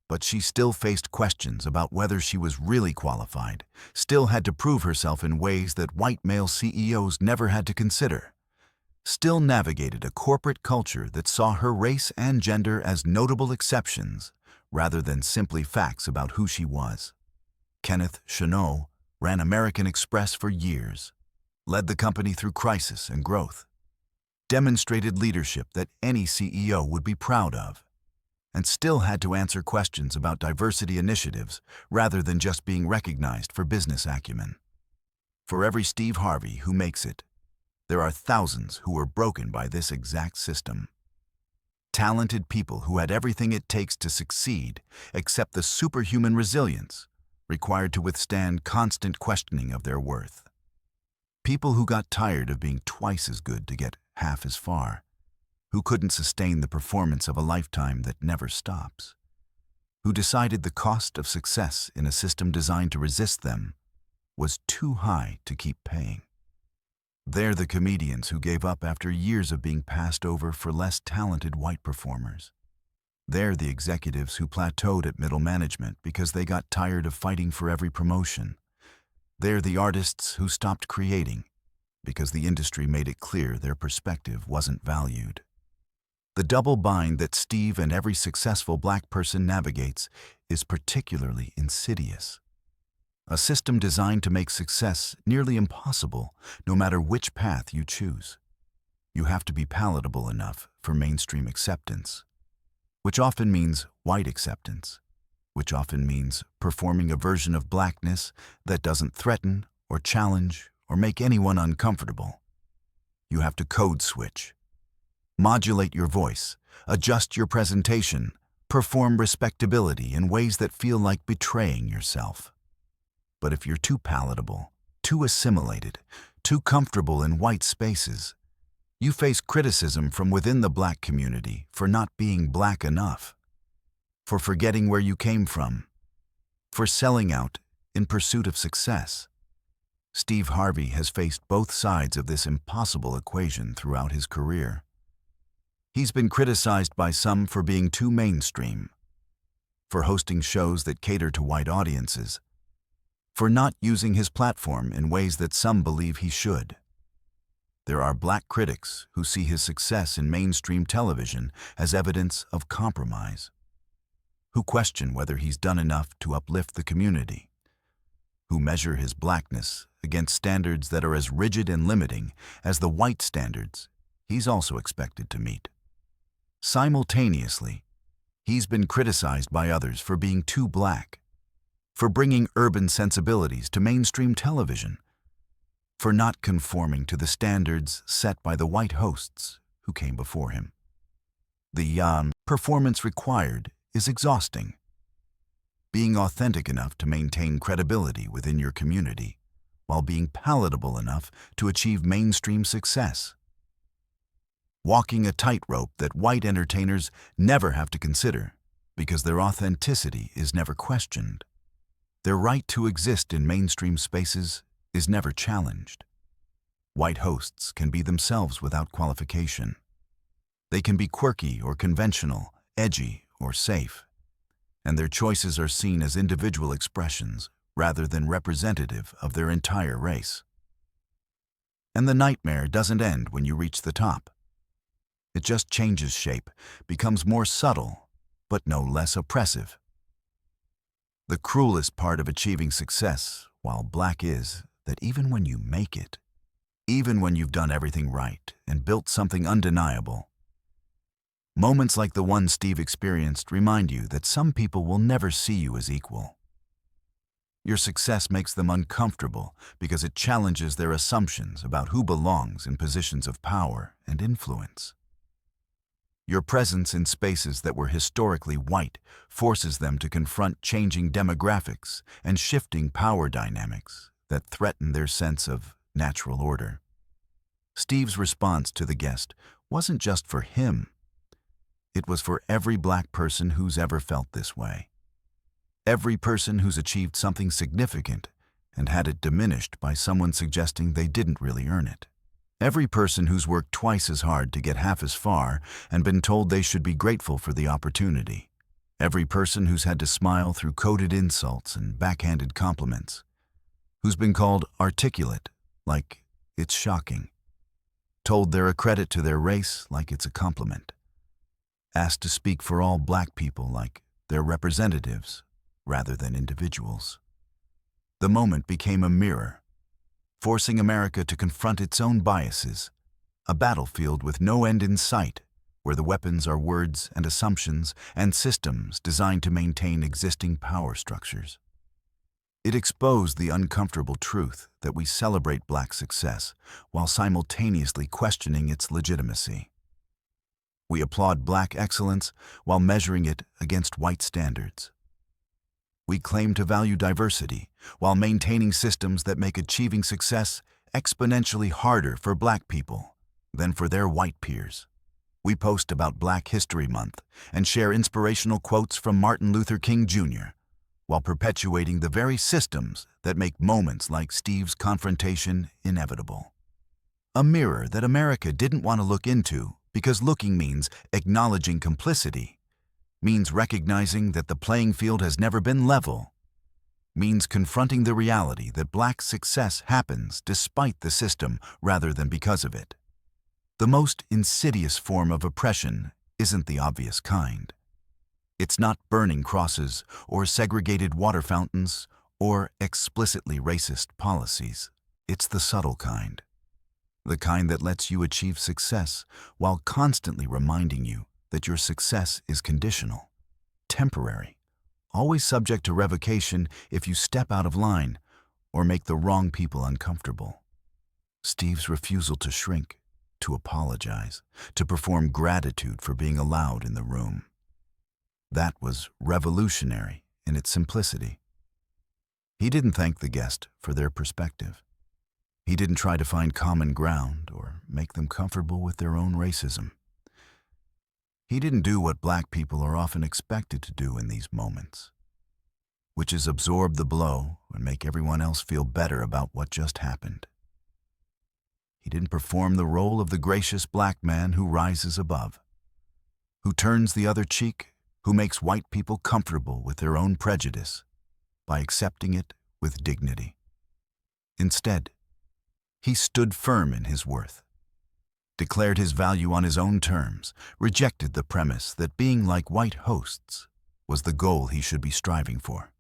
A: But she still faced questions about whether she was really qualified, still had to prove herself in ways that white male CEOs never had to consider, still navigated a corporate culture that saw her race and gender as notable exceptions rather than simply facts about who she was. Kenneth Chenault ran American Express for years, led the company through crisis and growth, demonstrated leadership that any CEO would be proud of, and still had to answer questions about diversity initiatives rather than just being recognized for business acumen. For every Steve Harvey who makes it, there are thousands who were broken by this exact system. Talented people who had everything it takes to succeed except the superhuman resilience required to withstand constant questioning of their worth. People who got tired of being twice as good to get half as far, who couldn't sustain the performance of a lifetime that never stops, who decided the cost of success in a system designed to resist them was too high to keep paying. They're the comedians who gave up after years of being passed over for less talented white performers. They're the executives who plateaued at middle management because they got tired of fighting for every promotion. They're the artists who stopped creating because the industry made it clear their perspective wasn't valued. The double bind that Steve and every successful black person navigates is particularly insidious. a system designed to make success nearly impossible no matter which path you choose. You have to be palatable enough for mainstream acceptance, which often means white acceptance, which often means performing a version of blackness that doesn't threaten or challenge or make anyone uncomfortable. You have to code switch, modulate your voice, adjust your presentation, perform respectability in ways that feel like betraying yourself. But if you're too palatable, too assimilated, too comfortable in white spaces, you face criticism from within the Black community for not being Black enough, for forgetting where you came from, for selling out in pursuit of success. Steve Harvey has faced both sides of this impossible equation throughout his career. He's been criticized by some for being too mainstream, for hosting shows that cater to white audiences, for not using his platform in ways that some believe he should. There are Black critics who see his success in mainstream television as evidence of compromise, who question whether he's done enough to uplift the community, who measure his Blackness against standards that are as rigid and limiting as the white standards he's also expected to meet. Simultaneously, he's been criticized by others for being too Black, for bringing urban sensibilities to mainstream television, for not conforming to the standards set by the white hosts who came before him. The performance required is exhausting. Being authentic enough to maintain credibility within your community, while being palatable enough to achieve mainstream success. Walking a tightrope that white entertainers never have to consider because their authenticity is never questioned. Their right to exist in mainstream spaces is never challenged. White hosts can be themselves without qualification. They can be quirky or conventional, edgy or safe, and their choices are seen as individual expressions rather than representative of their entire race. And the nightmare doesn't end when you reach the top. It just changes shape, becomes more subtle, but no less oppressive. The cruelest part of achieving success, while Black, is that even when you make it, even when you've done everything right and built something undeniable, moments like the one Steve experienced remind you that some people will never see you as equal. Your success makes them uncomfortable because it challenges their assumptions about who belongs in positions of power and influence. Your presence in spaces that were historically white forces them to confront changing demographics and shifting power dynamics that threaten their sense of natural order. Steve's response to the guest wasn't just for him. It was for every Black person who's ever felt this way. Every person who's achieved something significant and had it diminished by someone suggesting they didn't really earn it. Every person who's worked twice as hard to get half as far and been told they should be grateful for the opportunity. Every person who's had to smile through coded insults and backhanded compliments. Who's been called articulate, like it's shocking. Told they're a credit to their race, like it's a compliment. Asked to speak for all Black people, like they're representatives rather than individuals. The moment became a mirror, forcing America to confront its own biases, a battlefield with no end in sight, where the weapons are words and assumptions and systems designed to maintain existing power structures. It exposed the uncomfortable truth that we celebrate Black success while simultaneously questioning its legitimacy. We applaud Black excellence while measuring it against white standards. We claim to value diversity while maintaining systems that make achieving success exponentially harder for Black people than for their white peers. We post about Black History Month and share inspirational quotes from Martin Luther King Jr., while perpetuating the very systems that make moments like Steve's confrontation inevitable. A mirror that America didn't want to look into because looking means acknowledging complicity, means recognizing that the playing field has never been level, means confronting the reality that Black success happens despite the system rather than because of it. The most insidious form of oppression isn't the obvious kind. It's not burning crosses or segregated water fountains or explicitly racist policies. It's the subtle kind. The kind that lets you achieve success while constantly reminding you that your success is conditional, temporary, always subject to revocation if you step out of line or make the wrong people uncomfortable. Steve's refusal to shrink, to apologize, to perform gratitude for being allowed in the room. That was revolutionary in its simplicity. He didn't thank the guest for their perspective. He didn't try to find common ground or make them comfortable with their own racism. He didn't do what Black people are often expected to do in these moments, which is absorb the blow and make everyone else feel better about what just happened. He didn't perform the role of the gracious Black man who rises above, who turns the other cheek, who makes white people comfortable with their own prejudice by accepting it with dignity. Instead, he stood firm in his worth, declared his value on his own terms, rejected the premise that being like white hosts was the goal he should be striving for.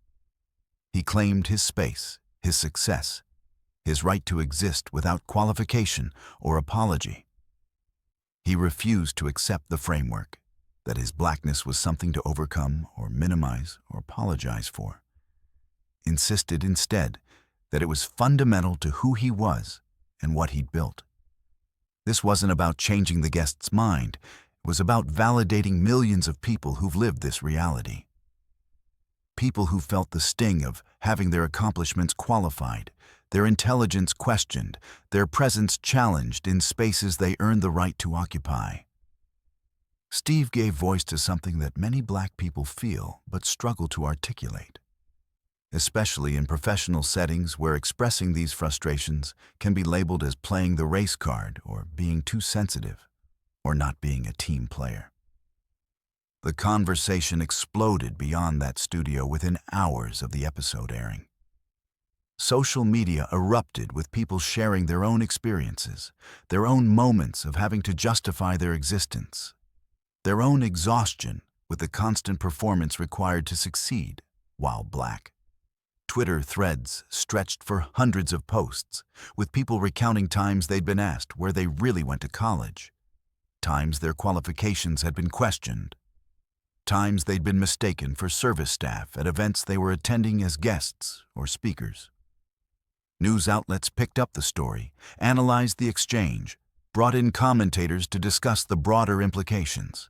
A: He claimed his space, his success, his right to exist without qualification or apology. He refused to accept the framework that his Blackness was something to overcome or minimize or apologize for. Insisted instead that it was fundamental to who he was and what he'd built. This wasn't about changing the guest's mind. It was about validating millions of people who've lived this reality. People who felt the sting of having their accomplishments qualified, their intelligence questioned, their presence challenged in spaces they earned the right to occupy. Steve gave voice to something that many Black people feel but struggle to articulate, especially in professional settings where expressing these frustrations can be labeled as playing the race card or being too sensitive or not being a team player. The conversation exploded beyond that studio within hours of the episode airing. Social media erupted with people sharing their own experiences, their own moments of having to justify their existence, their own exhaustion with the constant performance required to succeed while Black. Twitter threads stretched for hundreds of posts, with people recounting times they'd been asked where they really went to college, times their qualifications had been questioned, times they'd been mistaken for service staff at events they were attending as guests or speakers. News outlets picked up the story, analyzed the exchange, brought in commentators to discuss the broader implications.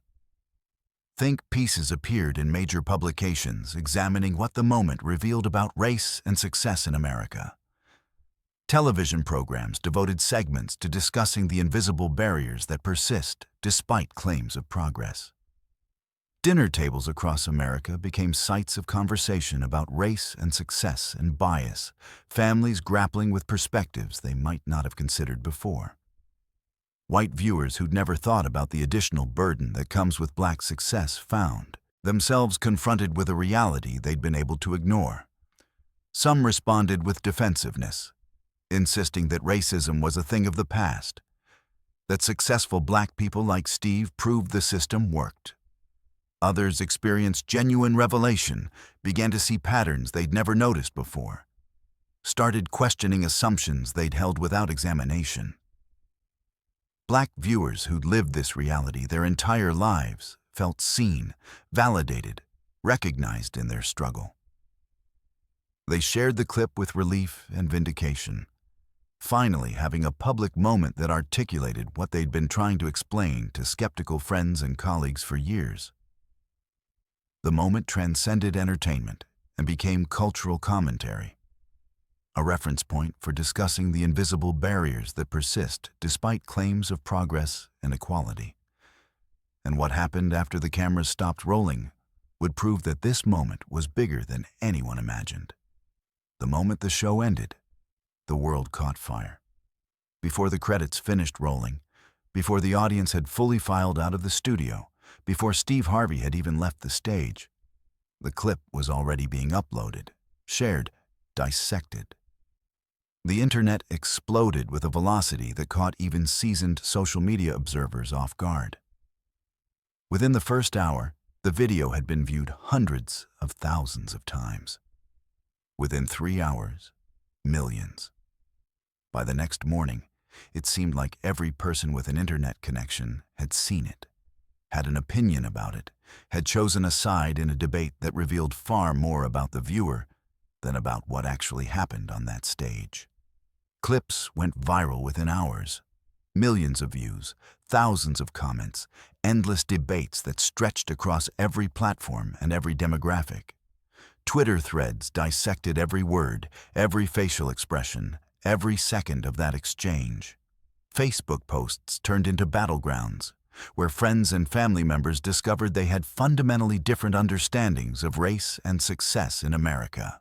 A: Think pieces appeared in major publications examining what the moment revealed about race and success in America. Television programs devoted segments to discussing the invisible barriers that persist despite claims of progress. Dinner tables across America became sites of conversation about race and success and bias, families grappling with perspectives they might not have considered before. White viewers who'd never thought about the additional burden that comes with Black success found themselves confronted with a reality they'd been able to ignore. Some responded with defensiveness, insisting that racism was a thing of the past, that successful Black people like Steve proved the system worked. Others experienced genuine revelation, began to see patterns they'd never noticed before, started questioning assumptions they'd held without examination. Black viewers who'd lived this reality their entire lives felt seen, validated, recognized in their struggle. They shared the clip with relief and vindication, finally having a public moment that articulated what they'd been trying to explain to skeptical friends and colleagues for years. The moment transcended entertainment and became cultural commentary, a reference point for discussing the invisible barriers that persist despite claims of progress and equality. And what happened after the cameras stopped rolling would prove that this moment was bigger than anyone imagined. The moment the show ended, the world caught fire. Before the credits finished rolling, before the audience had fully filed out of the studio, before Steve Harvey had even left the stage, the clip was already being uploaded, shared, dissected. The internet exploded with a velocity that caught even seasoned social media observers off guard. Within the first hour, the video had been viewed hundreds of thousands of times. Within 3 hours, millions. By the next morning, it seemed like every person with an internet connection had seen it, had an opinion about it, had chosen a side in a debate that revealed far more about the viewer than about what actually happened on that stage. Clips went viral within hours. Millions of views, thousands of comments, endless debates that stretched across every platform and every demographic. Twitter threads dissected every word, every facial expression, every second of that exchange. Facebook posts turned into battlegrounds, where friends and family members discovered they had fundamentally different understandings of race and success in America.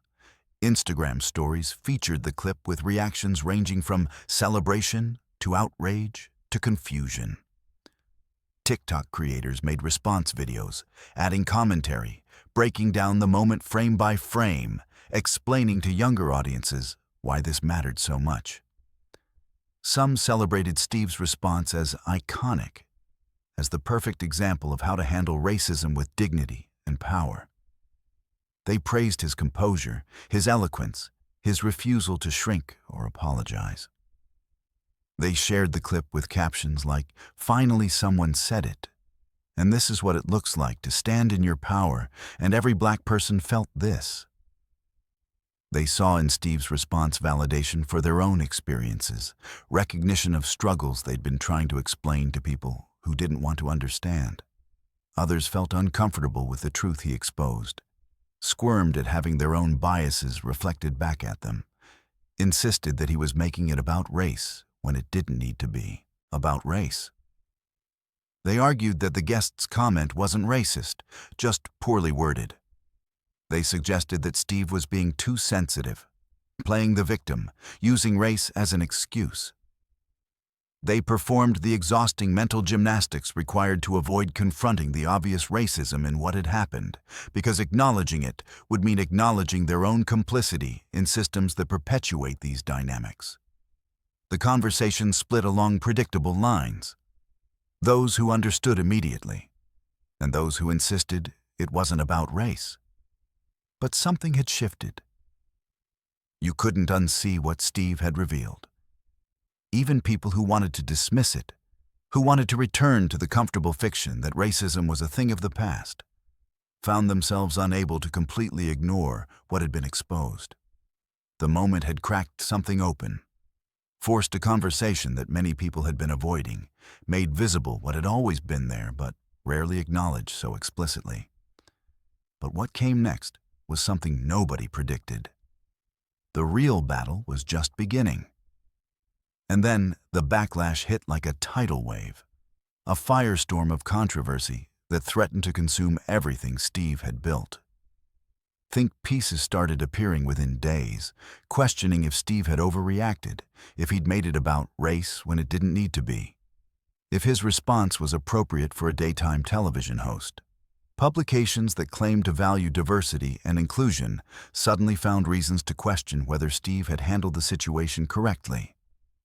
A: Instagram stories featured the clip with reactions ranging from celebration to outrage to confusion. TikTok creators made response videos, adding commentary, breaking down the moment frame by frame, explaining to younger audiences why this mattered so much. Some celebrated Steve's response as iconic, as the perfect example of how to handle racism with dignity and power. They praised his composure, his eloquence, his refusal to shrink or apologize. They shared the clip with captions like, "Finally someone said it. And this is what it looks like to stand in your power, and every black person felt this." They saw in Steve's response validation for their own experiences, recognition of struggles they'd been trying to explain to people who didn't want to understand. Others felt uncomfortable with the truth he exposed, squirmed at having their own biases reflected back at them, insisted that he was making it about race when it didn't need to be about race. They argued that the guest's comment wasn't racist, just poorly worded. They suggested that Steve was being too sensitive, playing the victim, using race as an excuse. They performed the exhausting mental gymnastics required to avoid confronting the obvious racism in what had happened, because acknowledging it would mean acknowledging their own complicity in systems that perpetuate these dynamics. The conversation split along predictable lines. Those who understood immediately, and those who insisted it wasn't about race. But something had shifted. You couldn't unsee what Steve had revealed. Even people who wanted to dismiss it, who wanted to return to the comfortable fiction that racism was a thing of the past, found themselves unable to completely ignore what had been exposed. The moment had cracked something open, forced a conversation that many people had been avoiding, made visible what had always been there but rarely acknowledged so explicitly. But what came next was something nobody predicted. The real battle was just beginning. And then the backlash hit like a tidal wave, a firestorm of controversy that threatened to consume everything Steve had built. Think pieces started appearing within days, questioning if Steve had overreacted, if he'd made it about race when it didn't need to be, if his response was appropriate for a daytime television host. Publications that claimed to value diversity and inclusion suddenly found reasons to question whether Steve had handled the situation correctly.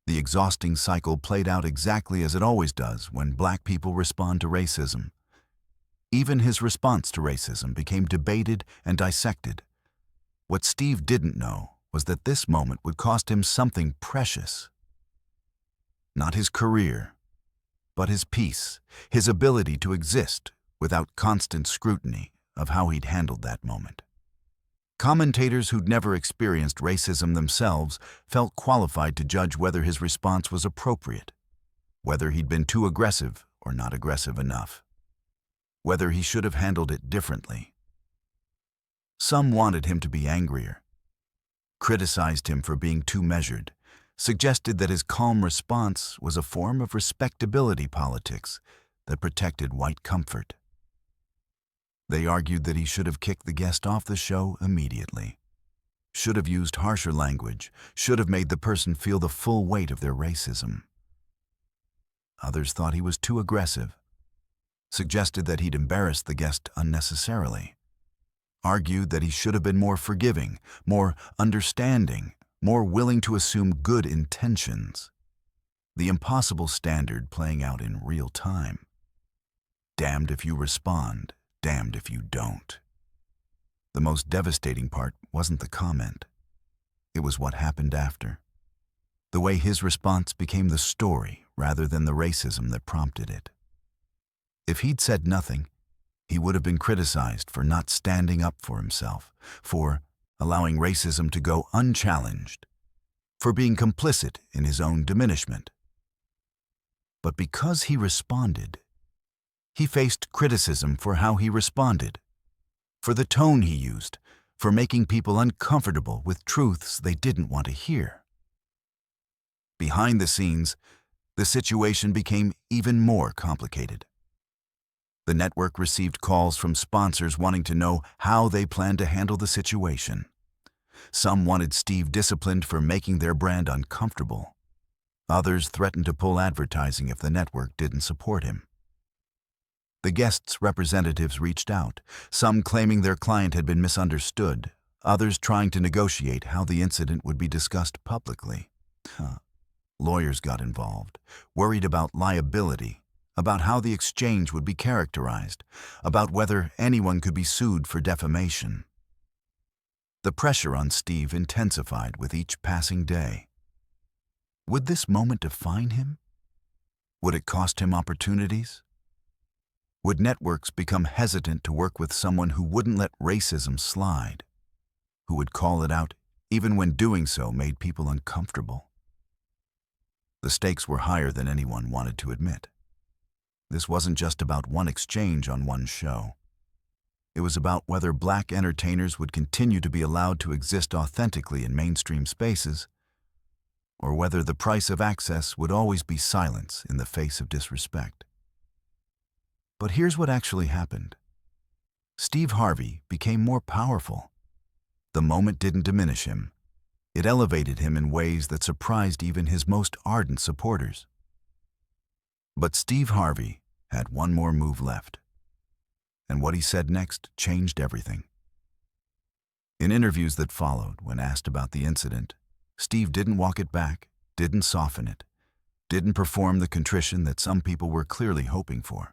A: The exhausting cycle played out exactly as it always does when black people respond to racism. Even his response to racism became debated and dissected. What Steve didn't know was that this moment would cost him something precious. Not his career, but his peace, his ability to exist without constant scrutiny of how he'd handled that moment. Commentators who'd never experienced racism themselves felt qualified to judge whether his response was appropriate, whether he'd been too aggressive or not aggressive enough, whether he should have handled it differently. Some wanted him to be angrier, criticized him for being too measured, suggested that his calm response was a form of respectability politics that protected white comfort. They argued that he should have kicked the guest off the show immediately, should have used harsher language, should have made the person feel the full weight of their racism. Others thought he was too aggressive, suggested that he'd embarrassed the guest unnecessarily, argued that he should have been more forgiving, more understanding, more willing to assume good intentions. The impossible standard playing out in real time. Damned if you respond, damned if you don't. The most devastating part wasn't the comment. It was what happened after. The way his response became the story rather than the racism that prompted it. If he'd said nothing, he would have been criticized for not standing up for himself, for allowing racism to go unchallenged, for being complicit in his own diminishment. But because he responded, he faced criticism for how he responded, for the tone he used, for making people uncomfortable with truths they didn't want to hear. Behind the scenes, the situation became even more complicated. The network received calls from sponsors wanting to know how they planned to handle the situation. Some wanted Steve disciplined for making their brand uncomfortable. Others threatened to pull advertising if the network didn't support him. The guests' representatives reached out, some claiming their client had been misunderstood, others trying to negotiate how the incident would be discussed publicly. Lawyers got involved, worried about liability, about how the exchange would be characterized, about whether anyone could be sued for defamation. The pressure on Steve intensified with each passing day. Would this moment define him? Would it cost him opportunities? Would networks become hesitant to work with someone who wouldn't let racism slide, who would call it out even when doing so made people uncomfortable? The stakes were higher than anyone wanted to admit. This wasn't just about one exchange on one show. It was about whether Black entertainers would continue to be allowed to exist authentically in mainstream spaces, or whether the price of access would always be silence in the face of disrespect. But here's what actually happened. Steve Harvey became more powerful. The moment didn't diminish him. It elevated him in ways that surprised even his most ardent supporters. But Steve Harvey had one more move left. And what he said next changed everything. In interviews that followed, when asked about the incident, Steve didn't walk it back, didn't soften it, didn't perform the contrition that some people were clearly hoping for.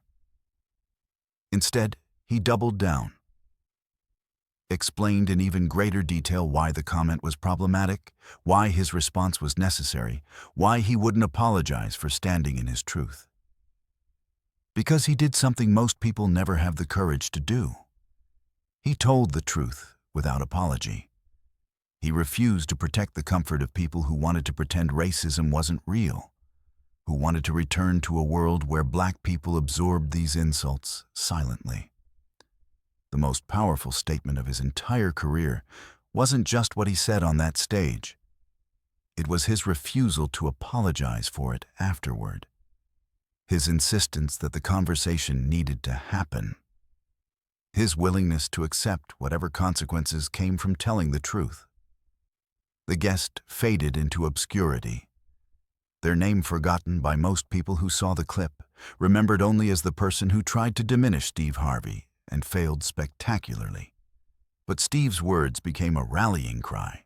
A: Instead, he doubled down, explained in even greater detail why the comment was problematic, why his response was necessary, why he wouldn't apologize for standing in his truth. Because he did something most people never have the courage to do. He told the truth without apology. He refused to protect the comfort of people who wanted to pretend racism wasn't real, who wanted to return to a world where Black people absorbed these insults silently. The most powerful statement of his entire career wasn't just what he said on that stage. It was his refusal to apologize for it afterward. His insistence that the conversation needed to happen. His willingness to accept whatever consequences came from telling the truth. The guest faded into obscurity. Their name forgotten by most people who saw the clip, remembered only as the person who tried to diminish Steve Harvey and failed spectacularly. But Steve's words became a rallying cry,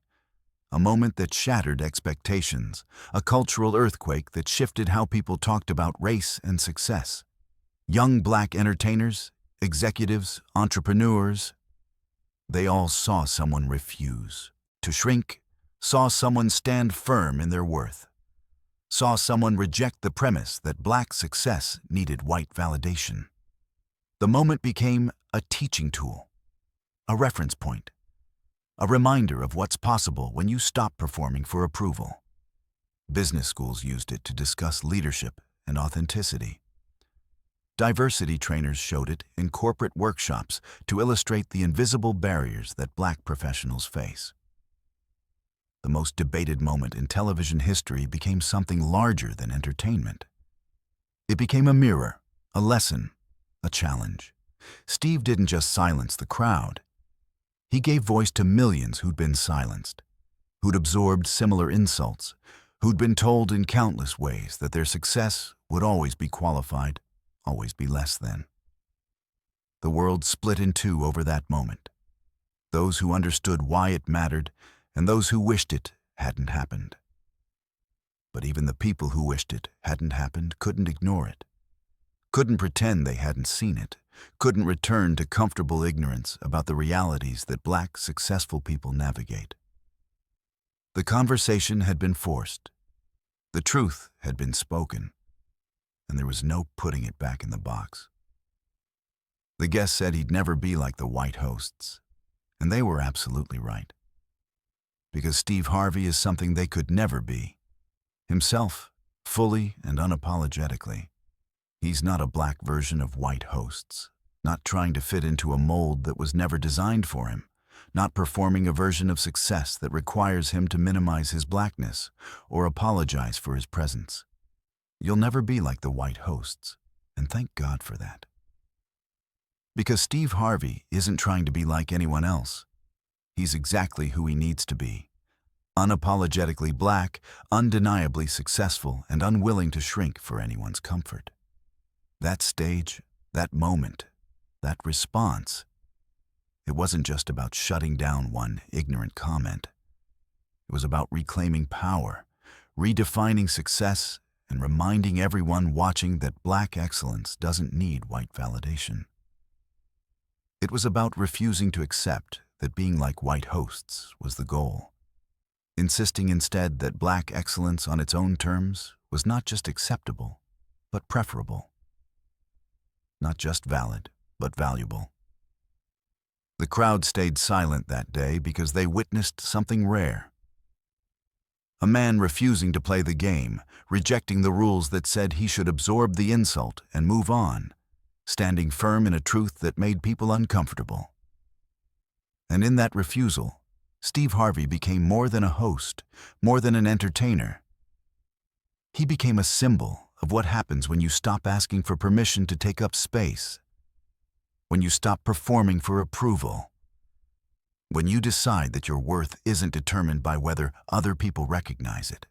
A: a moment that shattered expectations, a cultural earthquake that shifted how people talked about race and success. Young Black entertainers, executives, entrepreneurs, they all saw someone refuse to shrink, saw someone stand firm in their worth, saw someone reject the premise that Black success needed white validation. The moment became a teaching tool, a reference point, a reminder of what's possible when you stop performing for approval. Business schools used it to discuss leadership and authenticity. Diversity trainers showed it in corporate workshops to illustrate the invisible barriers that Black professionals face. The most debated moment in television history became something larger than entertainment. It became a mirror, a lesson, a challenge. Steve didn't just silence the crowd. He gave voice to millions who'd been silenced, who'd absorbed similar insults, who'd been told in countless ways that their success would always be qualified, always be less than. The world split in two over that moment. Those who understood why it mattered and those who wished it hadn't happened. But even the people who wished it hadn't happened couldn't ignore it, couldn't pretend they hadn't seen it, couldn't return to comfortable ignorance about the realities that Black, successful people navigate. The conversation had been forced. The truth had been spoken, and there was no putting it back in the box. The guest said he'd never be like the white hosts, and they were absolutely right. Because Steve Harvey is something they could never be. Himself, fully and unapologetically. He's not a Black version of white hosts, not trying to fit into a mold that was never designed for him, not performing a version of success that requires him to minimize his Blackness or apologize for his presence. You'll never be like the white hosts, and thank God for that. Because Steve Harvey isn't trying to be like anyone else. He's exactly who he needs to be. Unapologetically Black, undeniably successful, and unwilling to shrink for anyone's comfort. That stage, that moment, that response, it wasn't just about shutting down one ignorant comment. It was about reclaiming power, redefining success, and reminding everyone watching that Black excellence doesn't need white validation. It was about refusing to accept that being like white hosts was the goal, insisting instead that Black excellence on its own terms was not just acceptable, but preferable. Not just valid, but valuable. The crowd stayed silent that day because they witnessed something rare. A man refusing to play the game, rejecting the rules that said he should absorb the insult and move on, standing firm in a truth that made people uncomfortable. And in that refusal, Steve Harvey became more than a host, more than an entertainer. He became a symbol of what happens when you stop asking for permission to take up space, when you stop performing for approval, when you decide that your worth isn't determined by whether other people recognize it,